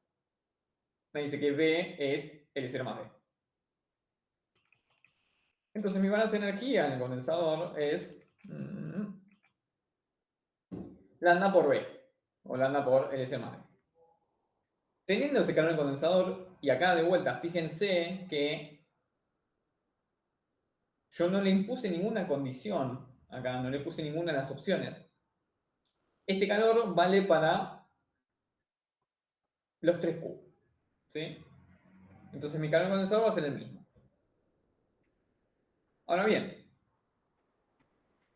me dice que B es L0 más D. Entonces, mi balance de energía en el condensador es lambda por B, o lambda por L0 más D. Teniendo ese calor en el condensador, y acá de vuelta, fíjense que yo no le impuse ninguna condición, acá no le puse ninguna de las opciones. Este calor vale para los 3Q, ¿sí? Entonces mi calor condensador va a ser el mismo. Ahora bien,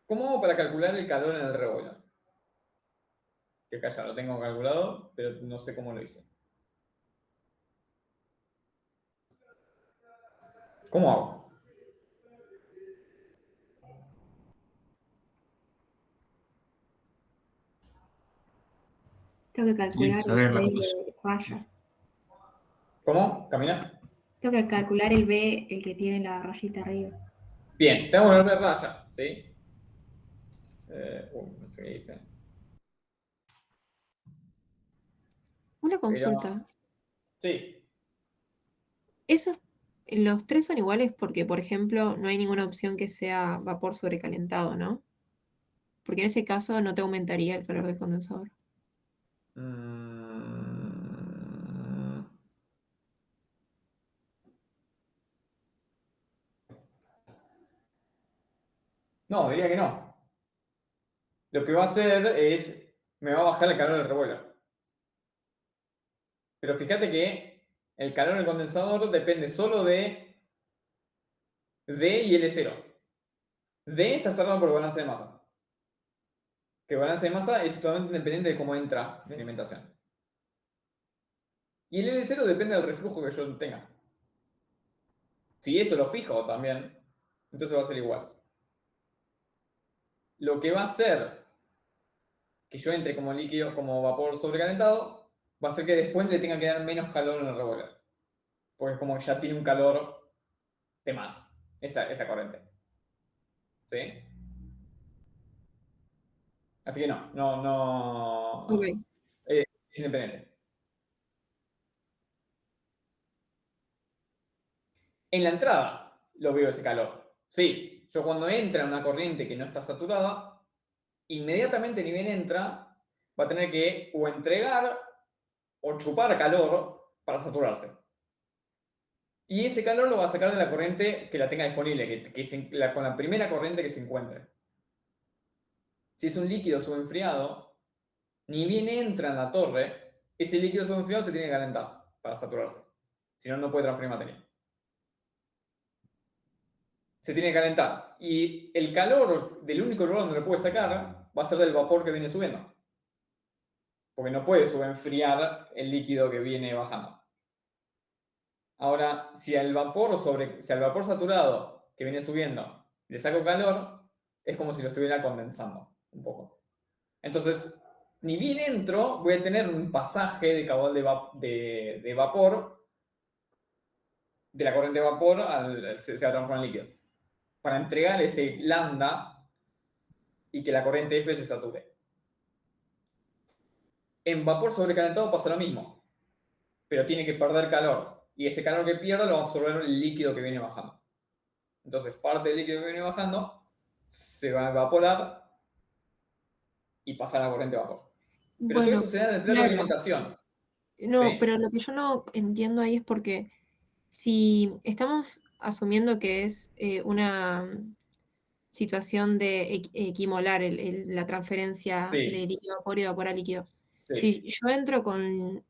¿cómo hago para calcular el calor en el reboiler? Que acá ya lo tengo calculado, pero no sé cómo lo hice. ¿Cómo hago?
Tengo que calcular el
saber la
B
composición.
de raya.
¿Cómo? ¿Camina?
Tengo que calcular el B, el que tiene la rayita arriba.
Bien, tengo que volver raya, ¿sí? No sé qué hice.
Una consulta.
Sí.
Los tres son iguales porque, por ejemplo, no hay ninguna opción que sea vapor sobrecalentado, ¿no? Porque en ese caso no te aumentaría el calor del condensador.
No, diría que no. Lo que va a hacer es, me va a bajar el calor del reboiler. Pero fíjate que el calor del condensador depende solo de D y L0. D está cerrado por el balance de masa. Que el balance de masa es totalmente independiente de cómo entra la alimentación. Y el L0 depende del reflujo que yo tenga. Si eso lo fijo también, entonces va a ser igual. Lo que va a hacer que yo entre como líquido, como vapor sobrecalentado, va a ser que después le tenga que dar menos calor en el reboiler. Porque es como que ya tiene un calor de más, esa corriente. ¿Sí? Así que no.
Ok.
Es independiente. En la entrada lo veo ese calor. Sí, yo cuando entra una corriente que no está saturada, inmediatamente ni bien entra, va a tener que o entregar o chupar calor para saturarse. Y ese calor lo va a sacar de la corriente que la tenga disponible, con la primera corriente que se encuentre. Si es un líquido subenfriado, ni bien entra en la torre, ese líquido subenfriado se tiene que calentar para saturarse. Si no, no puede transferir materia. Se tiene que calentar. Y el calor del único lugar donde lo puede sacar va a ser del vapor que viene subiendo. Porque no puede subenfriar el líquido que viene bajando. Ahora, si al vapor saturado que viene subiendo le saco calor, es como si lo estuviera condensando un poco. Entonces, ni bien entro, voy a tener un pasaje de caudal de vapor, de la corriente de vapor se va a transformar en líquido. Para entregar ese lambda y que la corriente F se sature. En vapor sobrecalentado pasa lo mismo, pero tiene que perder calor. Y ese calor que pierda lo va a absorber el líquido que viene bajando. Entonces, parte del líquido que viene bajando se va a evaporar y pasa a la corriente de vapor. Pero todo
Bueno,
eso se da en el plato de alimentación.
no,
¿sí?
pero lo que yo no entiendo ahí es porque si estamos asumiendo que es una situación de equimolar, la transferencia
Sí.
de líquido a vapor y vapor a líquido.
Sí.
Si yo entro con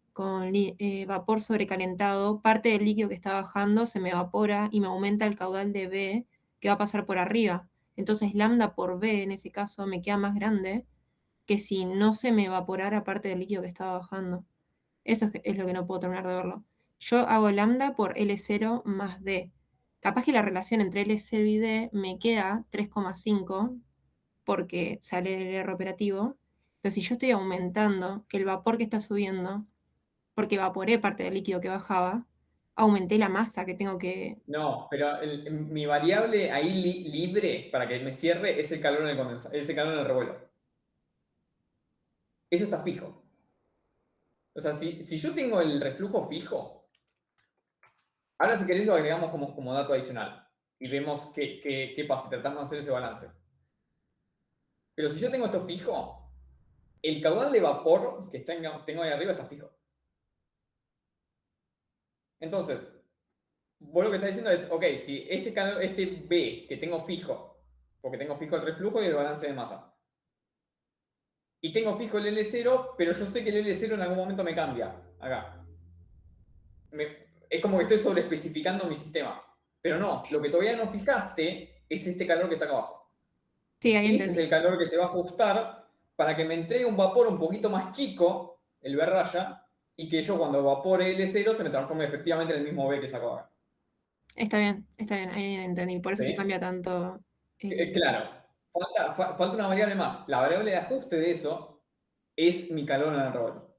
vapor sobrecalentado, parte del líquido que está bajando se me evapora y me aumenta el caudal de B que va a pasar por arriba. Entonces lambda por B en ese caso me queda más grande que si no se me evaporara parte del líquido que estaba bajando. Eso es lo que no puedo terminar de verlo. Yo hago lambda por L0 más D. Capaz que la relación entre L0 y D me queda 3,5 porque sale el error operativo, pero si yo estoy aumentando el vapor que está subiendo, porque evaporé parte del líquido que bajaba, aumenté la masa que tengo que...
No, pero mi variable ahí libre para que me cierre es el calor en el condensador, es el calor en el revuelo. Eso está fijo. O sea, si yo tengo el reflujo fijo, ahora si querés lo agregamos como dato adicional y vemos qué pasa, tratamos de hacer ese balance. Pero si yo tengo esto fijo, el caudal de vapor que tengo ahí arriba está fijo. Entonces, vos lo que estás diciendo es, ok, si este B que tengo fijo, porque tengo fijo el reflujo y el balance de masa, y tengo fijo el L0, pero yo sé que el L0 en algún momento me cambia, acá. Es como que estoy sobreespecificando mi sistema. Pero no, lo que todavía no fijaste es este calor que está acá abajo.
Sí, ahí
Ese es
entendí.
el calor que se va a ajustar para que me entregue un vapor un poquito más chico, el B raya, y que yo cuando evapore L0 se me transforme efectivamente en el mismo B que saco acá.
Está bien, ahí entendí. Por eso
¿Sí?
te cambia tanto el...
Claro, falta una variable más. La variable de ajuste de eso es mi calor en el revuelo.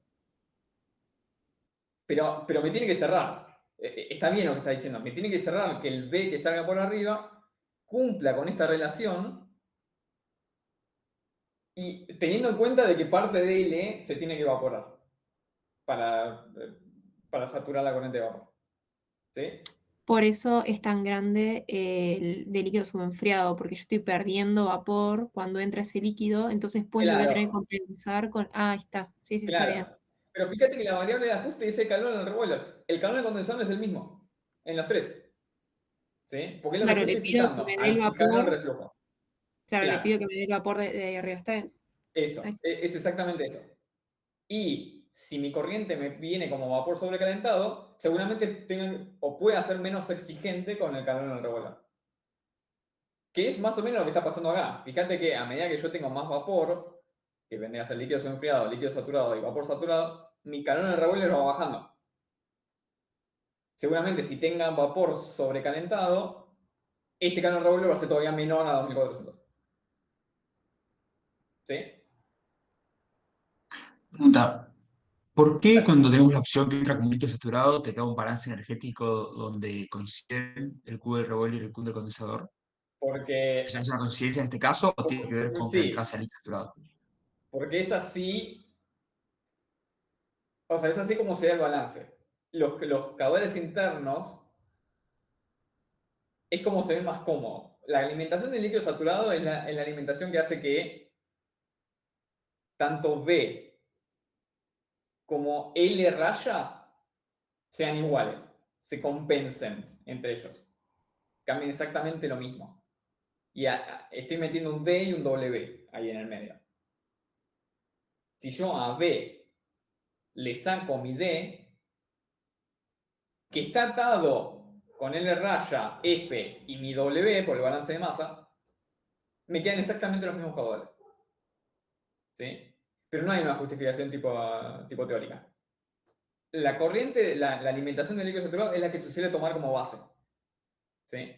Pero me tiene que cerrar. Está bien lo que está diciendo. Me tiene que cerrar que el B que salga por arriba cumpla con esta relación y teniendo en cuenta de que parte de L se tiene que evaporar para saturar la corriente de vapor. ¿Sí?
Por eso es tan grande el de líquido subenfriado, porque yo estoy perdiendo vapor cuando entra ese líquido, entonces después lo voy a tener que
Claro,
compensar con... Ah, ahí está. Sí, está bien.
claro. Pero fíjate que la variable de ajuste es el calor en el revuelo. El calor del condensador es el mismo en los tres. ¿Sí? Porque es lo que
Claro,
yo
le
estoy
pido que
fijando
me dé el
al fijar el
vapor.
reflujo.
Claro, le pido
Claro,
que me dé el vapor de ahí arriba. Está bien.
eso.
Ahí está.
Es exactamente eso. Y si mi corriente me viene como vapor sobrecalentado, seguramente o pueda ser menos exigente con el calor en el revuelo. Que es más o menos lo que está pasando acá. Fíjate que a medida que yo tengo más vapor, que vendría a ser líquido enfriado, líquido saturado y vapor saturado, mi calor en el revuelo va bajando. Seguramente si tengan vapor sobrecalentado, este calor en el revuelo va a ser todavía menor a 2400. ¿Sí?
Pregunta, ¿por qué cuando tenemos la opción que entra con líquido saturado te da un balance energético donde coinciden el cubo del revuelo y el cubo del condensador? O sea,
Porque,
¿es una coincidencia en este caso o tiene que ver con que
sí,
entras al líquido saturado?
porque es así, o sea, es así como se da el balance. Los caudales internos es como se ve más cómodo. La alimentación del líquido saturado es la alimentación que hace que tanto V como L raya sean iguales, se compensen entre ellos, cambien exactamente lo mismo. Y estoy metiendo un D y un W ahí en el medio. Si yo a B le saco mi D, que está atado con L raya, F y mi W por el balance de masa, me quedan exactamente los mismos caudales. ¿Sí? Pero no hay una justificación tipo teórica. La corriente, la alimentación del líquido saturado es la que se suele tomar como base. ¿Sí?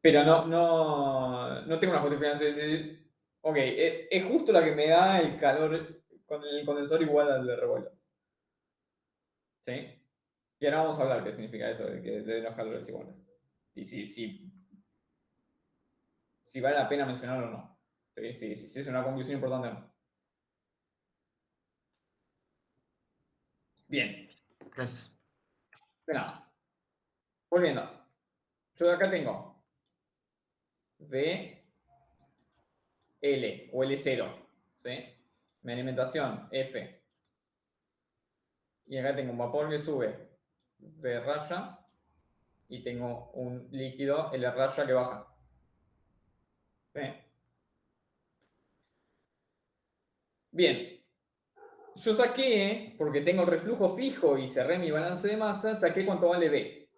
Pero no tengo una justificación. Es decir, ok, es justo la que me da el calor con el condensador igual al de revuelo. ¿Sí? Y ahora vamos a hablar qué significa eso de los calores iguales. Y si vale la pena mencionarlo o no. Si es una conclusión importante o no. Bien.
Gracias.
De nada. Volviendo. Yo de acá tengo V, L o L0. ¿Sí? Mi alimentación, F. Y acá tengo un vapor que sube V raya y tengo un líquido L raya que baja. ¿Sí? Bien. Yo saqué, porque tengo el reflujo fijo y cerré mi balance de masa, saqué cuánto vale B.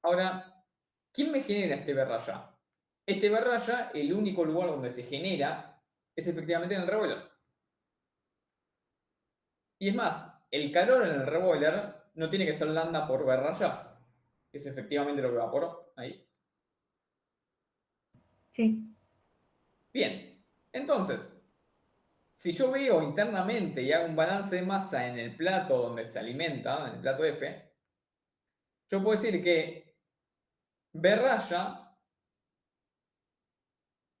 Ahora, ¿quién me genera este B raya? Este B raya, el único lugar donde se genera es efectivamente en el reboiler. Y es más, el calor en el reboiler no tiene que ser lambda por B raya, que es efectivamente lo que evaporó ahí.
Sí.
Bien, entonces, si yo veo internamente y hago un balance de masa en el plato donde se alimenta, en el plato F, yo puedo decir que B raya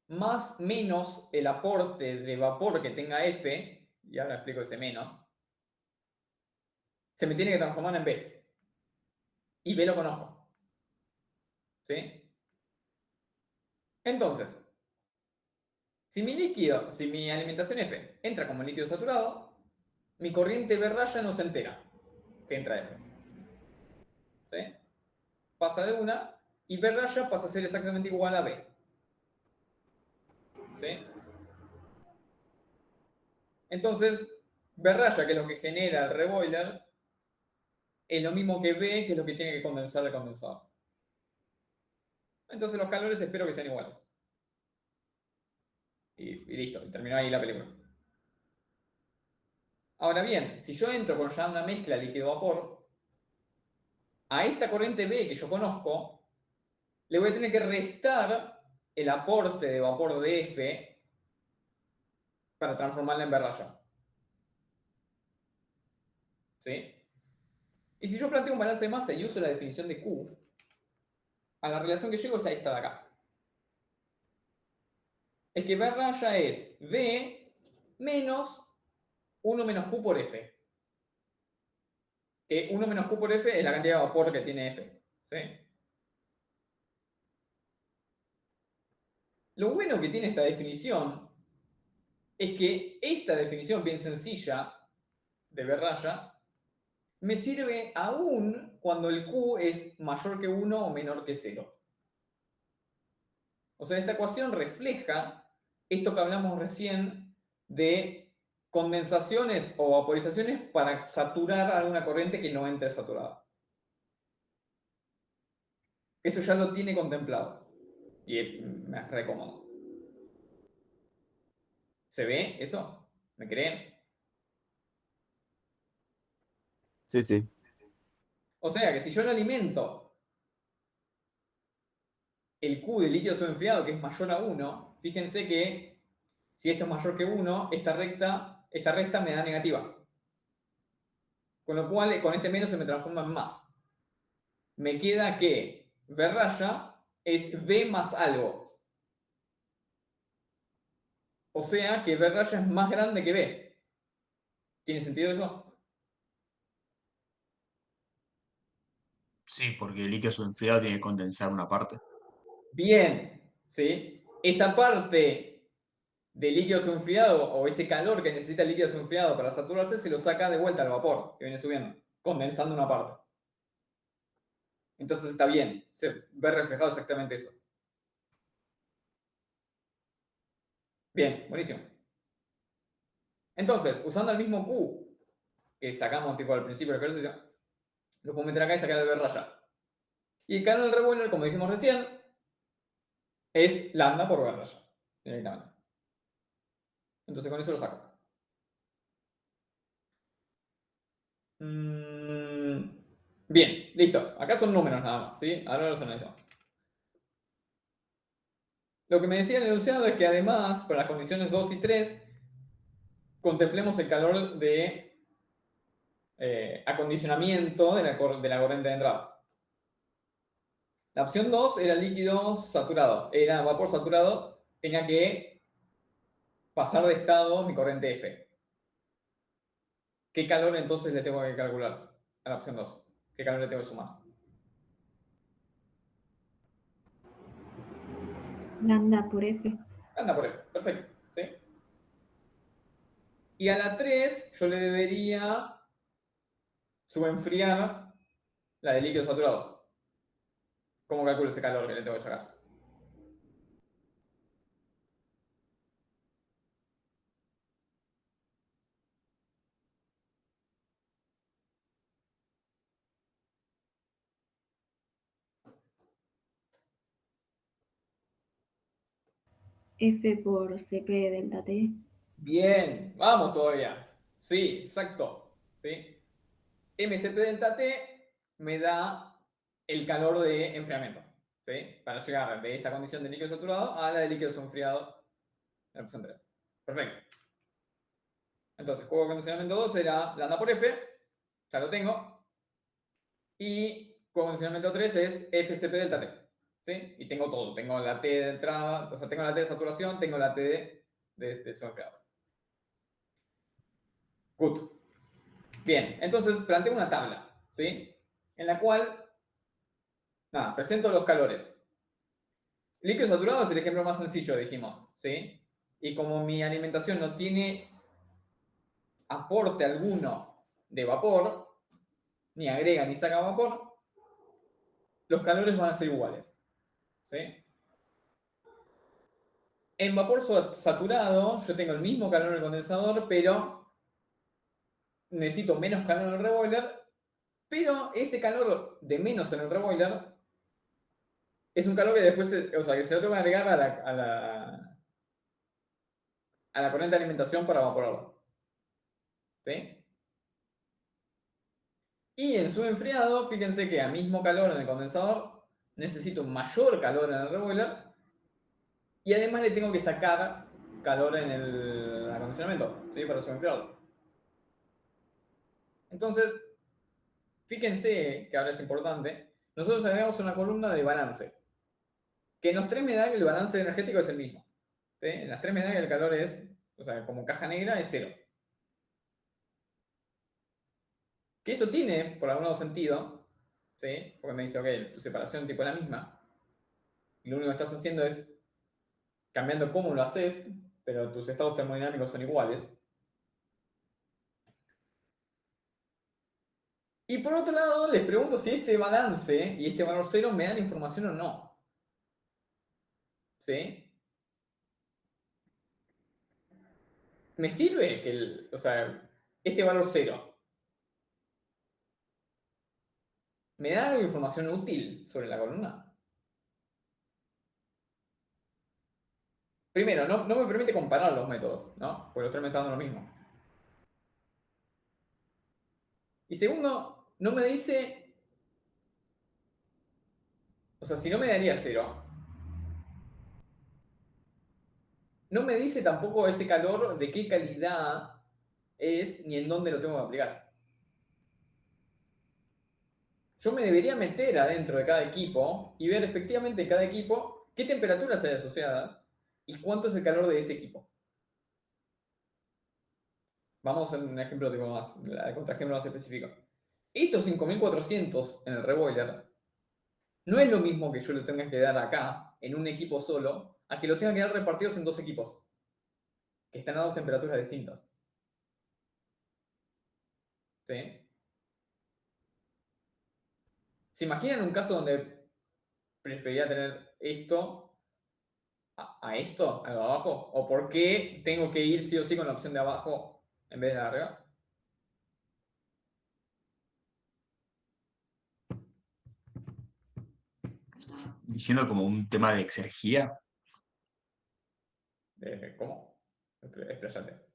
más menos el aporte de vapor que tenga F, y ahora explico ese menos, se me tiene que transformar en B. Y B lo conozco. ¿Sí? Entonces, si mi alimentación F entra como líquido saturado, mi corriente B raya no se entera que entra F. ¿Sí? Pasa de una y B raya pasa a ser exactamente igual a B. ¿Sí? Entonces, B raya, que es lo que genera el reboiler, es lo mismo que B, que es lo que tiene que condensar el condensador. Entonces los calores espero que sean iguales. Y listo, y terminó ahí la película. Ahora bien, si yo entro con ya una mezcla líquido-vapor, a esta corriente B que yo conozco, le voy a tener que restar el aporte de vapor de F para transformarla en B raya. ¿Sí? Y si yo planteo un balance de masa y uso la definición de Q, a la relación que llego es a esta de acá. Es que B raya es V menos 1 menos Q por F. Que 1 menos Q por F es la cantidad de vapor que tiene F. ¿Sí? Lo bueno que tiene esta definición es que esta definición bien sencilla de B raya me sirve aún cuando el Q es mayor que 1 o menor que 0. O sea, esta ecuación refleja esto que hablamos recién de condensaciones o vaporizaciones para saturar alguna corriente que no entre saturada. Eso ya lo tiene contemplado. Y me es re cómodo. ¿Se ve eso? ¿Me creen?
Sí, sí.
O sea que si yo no alimento el Q del líquido subenfriado, que es mayor a 1, fíjense que si esto es mayor que 1, esta resta me da negativa. Con lo cual, con este menos se me transforma en más. Me queda que B raya es B más algo. O sea que B raya es más grande que B. ¿Tiene sentido eso?
Sí, porque el líquido enfriado tiene que condensar una parte.
Bien. ¿Sí? Esa parte de líquido sunfriado o ese calor que necesita el líquido sunfriado para saturarse se lo saca de vuelta al vapor que viene subiendo, condensando una parte. Entonces está bien, se ve reflejado exactamente eso. Bien, buenísimo. Entonces, usando el mismo Q que sacamos tipo al principio del ejercicio, lo puedo meter acá y sacar el B raya. Y el canal revuelve, como dijimos recién, es lambda por B raya, directamente. Entonces con eso lo saco. Bien, listo. Acá son números nada más, ¿sí? Ahora los analizamos. Lo que me decía el enunciado es que además, para las condiciones 2 y 3, contemplemos el calor de acondicionamiento de la corriente de entrada. La opción 2 era líquido saturado, era vapor saturado, tenía que pasar de estado mi corriente F. ¿Qué calor entonces le tengo que calcular a la opción 2? ¿Qué calor le tengo que sumar?
Lambda por F.
Anda por F, perfecto. ¿Sí? Y a la 3 yo le debería subenfriar la de líquido saturado. ¿Cómo calculo ese calor que le tengo que sacar?
F por CP delta T.
Bien, vamos todavía. Sí, exacto. ¿Sí? MCP delta T me da el calor de enfriamiento. ¿Sí? Para llegar de esta condición de líquido saturado a la de líquido enfriado en la opción 3. Perfecto. Entonces, juego de condicionamiento 2 era lambda por F. Ya lo tengo. Y juego de condicionamiento 3 es FCP delta T. ¿Sí? Y tengo todo. Tengo la T de entrada, o sea, tengo la T de saturación, tengo la T de enfriado. Good. Bien, entonces planteo una tabla, ¿sí? En la cual, nada, presento los calores. Líquido saturado es el ejemplo más sencillo, dijimos, ¿sí? Y como mi alimentación no tiene aporte alguno de vapor, ni agrega ni saca vapor, los calores van a ser iguales, ¿sí? En vapor saturado, yo tengo el mismo calor en el condensador, pero necesito menos calor en el reboiler, pero ese calor de menos en el reboiler es un calor que después, o sea, que se lo tengo que agregar a la corriente de alimentación para evaporarlo. ¿Sí? Y en su enfriado, fíjense que a mismo calor en el condensador, necesito un mayor calor en el reboiler y además le tengo que sacar calor en el acondicionamiento, ¿sí? Para su enfriado. Entonces, fíjense que ahora es importante, nosotros agregamos una columna de balance, que en los tres medallas el balance energético es el mismo. ¿Sí? En las tres medallas el calor es, o sea, como caja negra es 0. Que eso tiene, por algún sentido, ¿sí? Porque me dice, ok, tu separación tipo es la misma, y lo único que estás haciendo es cambiando cómo lo haces, pero tus estados termodinámicos son iguales. Y por otro lado, les pregunto si este balance y este valor 0 me dan información o no. ¿Sí? ¿Me sirve que o sea, este valor 0 me da algo de información útil sobre la columna? Primero, no me permite comparar los métodos, ¿no? Porque los tres me están dando lo mismo. Y segundo, no me dice, o sea, si no me daría 0, no me dice tampoco ese calor de qué calidad es ni en dónde lo tengo que aplicar. Yo me debería meter adentro de cada equipo y ver efectivamente cada equipo qué temperaturas hay asociadas y cuánto es el calor de ese equipo. Vamos a un ejemplo tipo más, contraejemplo más específico. Estos 5400 en el reboiler no es lo mismo que yo le tenga que dar acá, en un equipo solo, a que lo tenga que dar repartidos en dos equipos, que están a dos temperaturas distintas. ¿Sí? ¿Se imaginan un caso donde preferiría tener esto a esto, a lo de abajo? ¿O por qué tengo que ir sí o sí con la opción de abajo en vez de la de arriba?
Diciendo como un tema de exergía.
¿Cómo? Expláyate.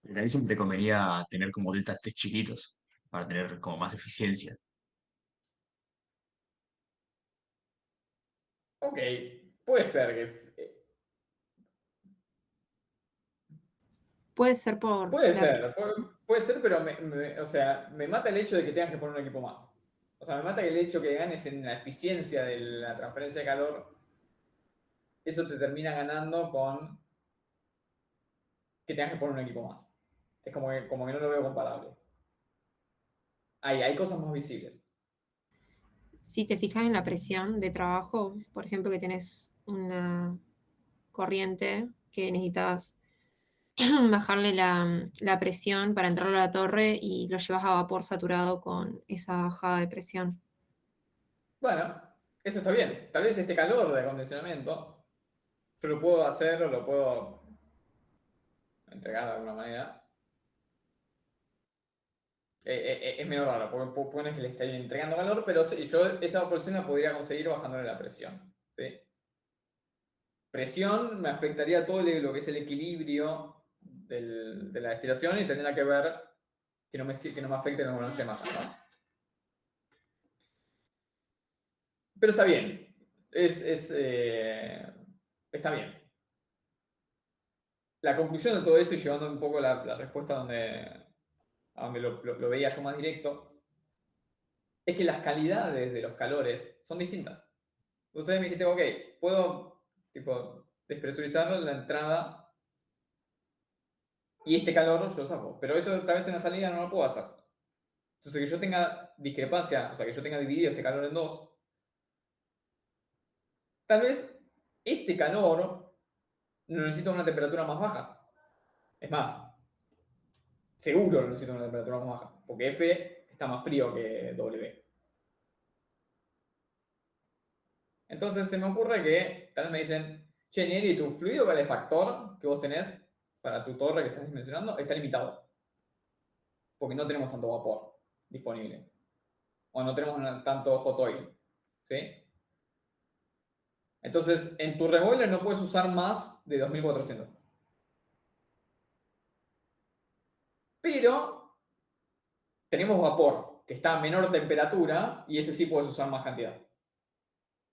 Pero ahí siempre convenía tener como delta T chiquitos para tener como más eficiencia.
Ok, puede ser que...
Puede ser por
Puede
la
ser, puede ser, pero o sea, me mata el hecho de que tengas que poner un equipo más. O sea, me mata el hecho que ganes en la eficiencia de la transferencia de calor. Eso te termina ganando con que tengas que poner un equipo más. Es como que no lo veo comparable. Hay cosas más visibles.
Si te fijas en la presión de trabajo, por ejemplo, que tenés una corriente que necesitas bajarle la presión para entrar a la torre y lo llevas a vapor saturado con esa bajada de presión.
Bueno, eso está bien. Tal vez este calor de acondicionamiento yo lo puedo hacer o lo puedo entregar de alguna manera es menos raro, porque no es que le esté entregando calor, pero sí, yo esa evaporación la podría conseguir bajándole la presión. ¿Sí? Presión me afectaría todo lo que es el equilibrio de la destilación y tendría que ver que no me afecte la balance de masa, ¿no? Pero está bien. Está bien. La conclusión de todo eso y llevando un poco la respuesta a donde lo veía yo más directo, es que las calidades de los calores son distintas. Ustedes me dijiste, ok, puedo tipo, despresurizar la entrada y este calor yo lo saco, pero eso tal vez en la salida no lo puedo hacer. Entonces que yo tenga discrepancia, o sea, que yo tenga dividido este calor en dos, tal vez este calor no necesita una temperatura más baja. Es más, seguro no necesita una temperatura más baja, porque F está más frío que W. Entonces se me ocurre que tal vez me dicen, che, Neri, tu fluido calefactor que vos tenés para tu torre que estás dimensionando está limitado. Porque no tenemos tanto vapor disponible. O no tenemos tanto hot oil. ¿Sí? Entonces, en tu reboiler no puedes usar más de 2400. Pero tenemos vapor que está a menor temperatura y ese sí puedes usar más cantidad.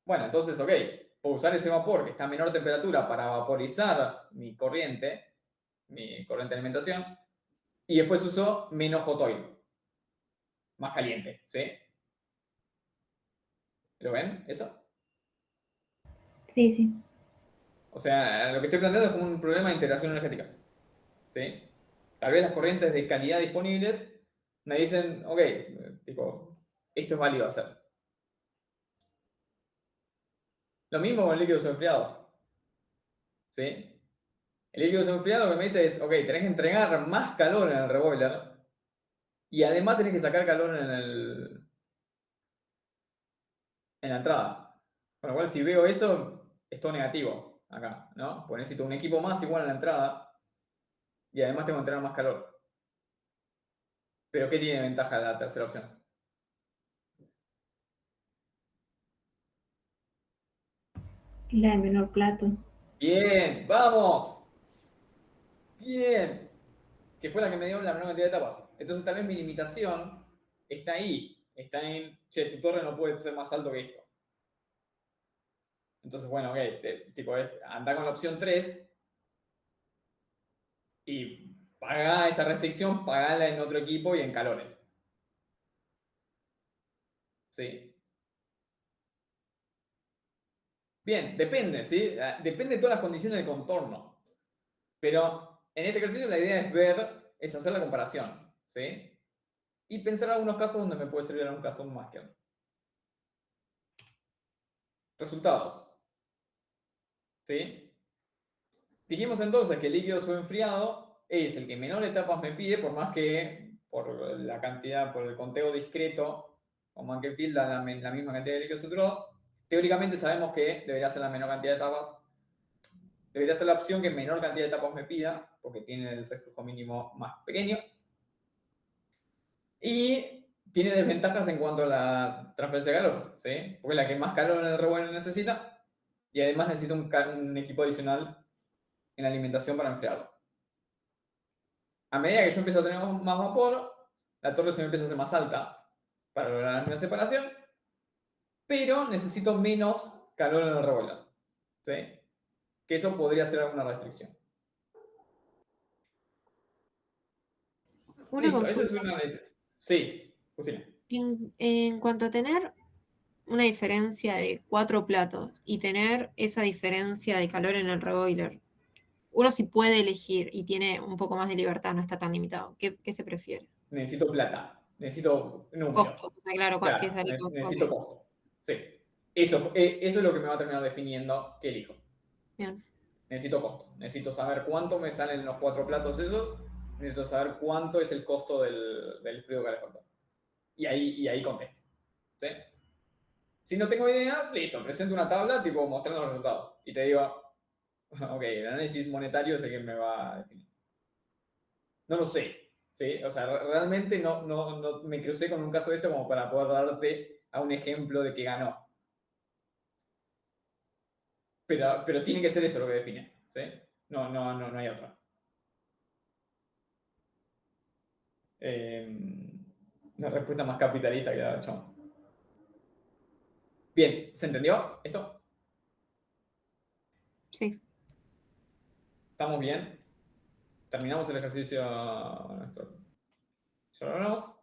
Bueno, entonces, ok, puedo usar ese vapor que está a menor temperatura para vaporizar mi corriente de alimentación, y después uso menos hot oil, más caliente, ¿sí? ¿Lo ven? ¿Eso?
Sí, sí.
O sea, lo que estoy planteando es como un problema de integración energética, ¿sí? Tal vez las corrientes de calidad disponibles me dicen, ok, tipo, esto es válido hacer. Lo mismo con el líquido enfriado, ¿sí? El líquido enfriado lo que me dice es, ok, tenés que entregar más calor en el reboiler y además tenés que sacar calor en la entrada. Con lo cual, si veo eso, es todo negativo acá, ¿no? Pues necesito un equipo más igual en la entrada y además tengo que entregar más calor. Pero ¿qué tiene ventaja la tercera opción?
La de menor plato.
Bien, vamos. Bien. Que fue la que me dio la menor cantidad de etapas. Entonces tal vez mi limitación está ahí. Está en, che, tu torre no puede ser más alto que esto. Entonces, bueno, ok, tipo, anda con la opción 3 y paga esa restricción, pagala en otro equipo y en calores. ¿Sí? Bien, depende, ¿sí? Depende de todas las condiciones de contorno. Pero en este ejercicio la idea es hacer la comparación, ¿sí? Y pensar en algunos casos donde me puede servir algún caso más que otro. Resultados. ¿Sí? Dijimos entonces que el líquido subenfriado es el que menor etapas me pide, por más que por la cantidad, por el conteo discreto, como Anker tilda la misma cantidad de líquido saturado. Teóricamente sabemos que debería ser la menor cantidad de etapas. Debería ser la opción que menor cantidad de etapas me pida, porque tiene el reflujo mínimo más pequeño. Y tiene desventajas en cuanto a la transferencia de calor, ¿sí? Porque es la que más calor en el revuelo necesita y además necesita un equipo adicional en la alimentación para enfriarlo. A medida que yo empiezo a tener más vapor, la torre se me empieza a hacer más alta para lograr la misma separación, pero necesito menos calor en el revuelo, ¿sí? Que eso podría ser alguna restricción.
Una
Listo, ese es
consulta.
un análisis. Sí, Justina.
En cuanto a tener una diferencia de 4 platos y tener esa diferencia de calor en el reboiler, uno sí puede elegir y tiene un poco más de libertad, no está tan limitado. ¿Qué se prefiere?
Necesito plata, necesito número.
Costo, o sea, claro,
Claro,
que sale
necesito
ok.
costo. Sí. Eso es lo que me va a terminar definiendo qué elijo.
Bien.
Necesito costo. Necesito saber cuánto me salen los 4 platos esos. Necesito saber cuánto es el costo del fluido calefactor. Y ahí contesto. ¿Sí? Si no tengo idea, listo, presento una tabla tipo mostrando los resultados. Y te digo, ok, el análisis monetario es el que me va a definir. No lo sé. ¿Sí? O sea, realmente no me crucé con un caso de esto como para poder darte a un ejemplo de que ganó. Pero tiene que ser eso lo que define. ¿Sí? No hay otra. Una respuesta más capitalista que la Chon. Bien, ¿se entendió esto?
Sí.
¿Estamos bien? Terminamos el ejercicio. ¿Lloramos?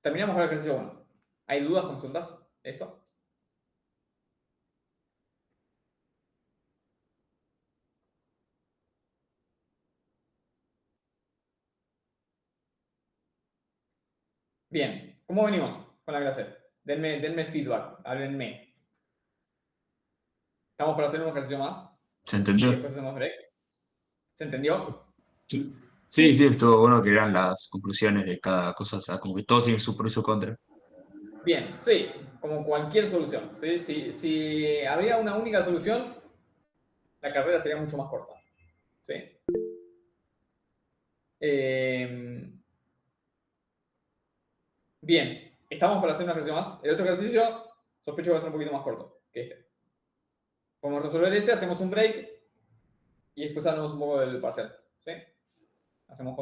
Terminamos con el ejercicio 1. ¿Hay dudas, consultas de esto? Bien, ¿cómo venimos con la clase? Denme feedback, háblenme. ¿Estamos para hacer un ejercicio más?
¿Se
Y
entendió?
después hacemos break. ¿Se entendió?
Sí. Sí, sí, estuvo bueno que eran las conclusiones de cada cosa, o sea, como que todo tiene su pro y su contra.
Bien, sí, como cualquier solución. ¿Sí? Si habría una única solución, la carrera sería mucho más corta. ¿Sí? Bien, estamos para hacer un ejercicio más. El otro ejercicio, sospecho que va a ser un poquito más corto que este. Podemos resolver ese, hacemos un break y después hablamos un poco del parcial. ¿Sí? Hacemos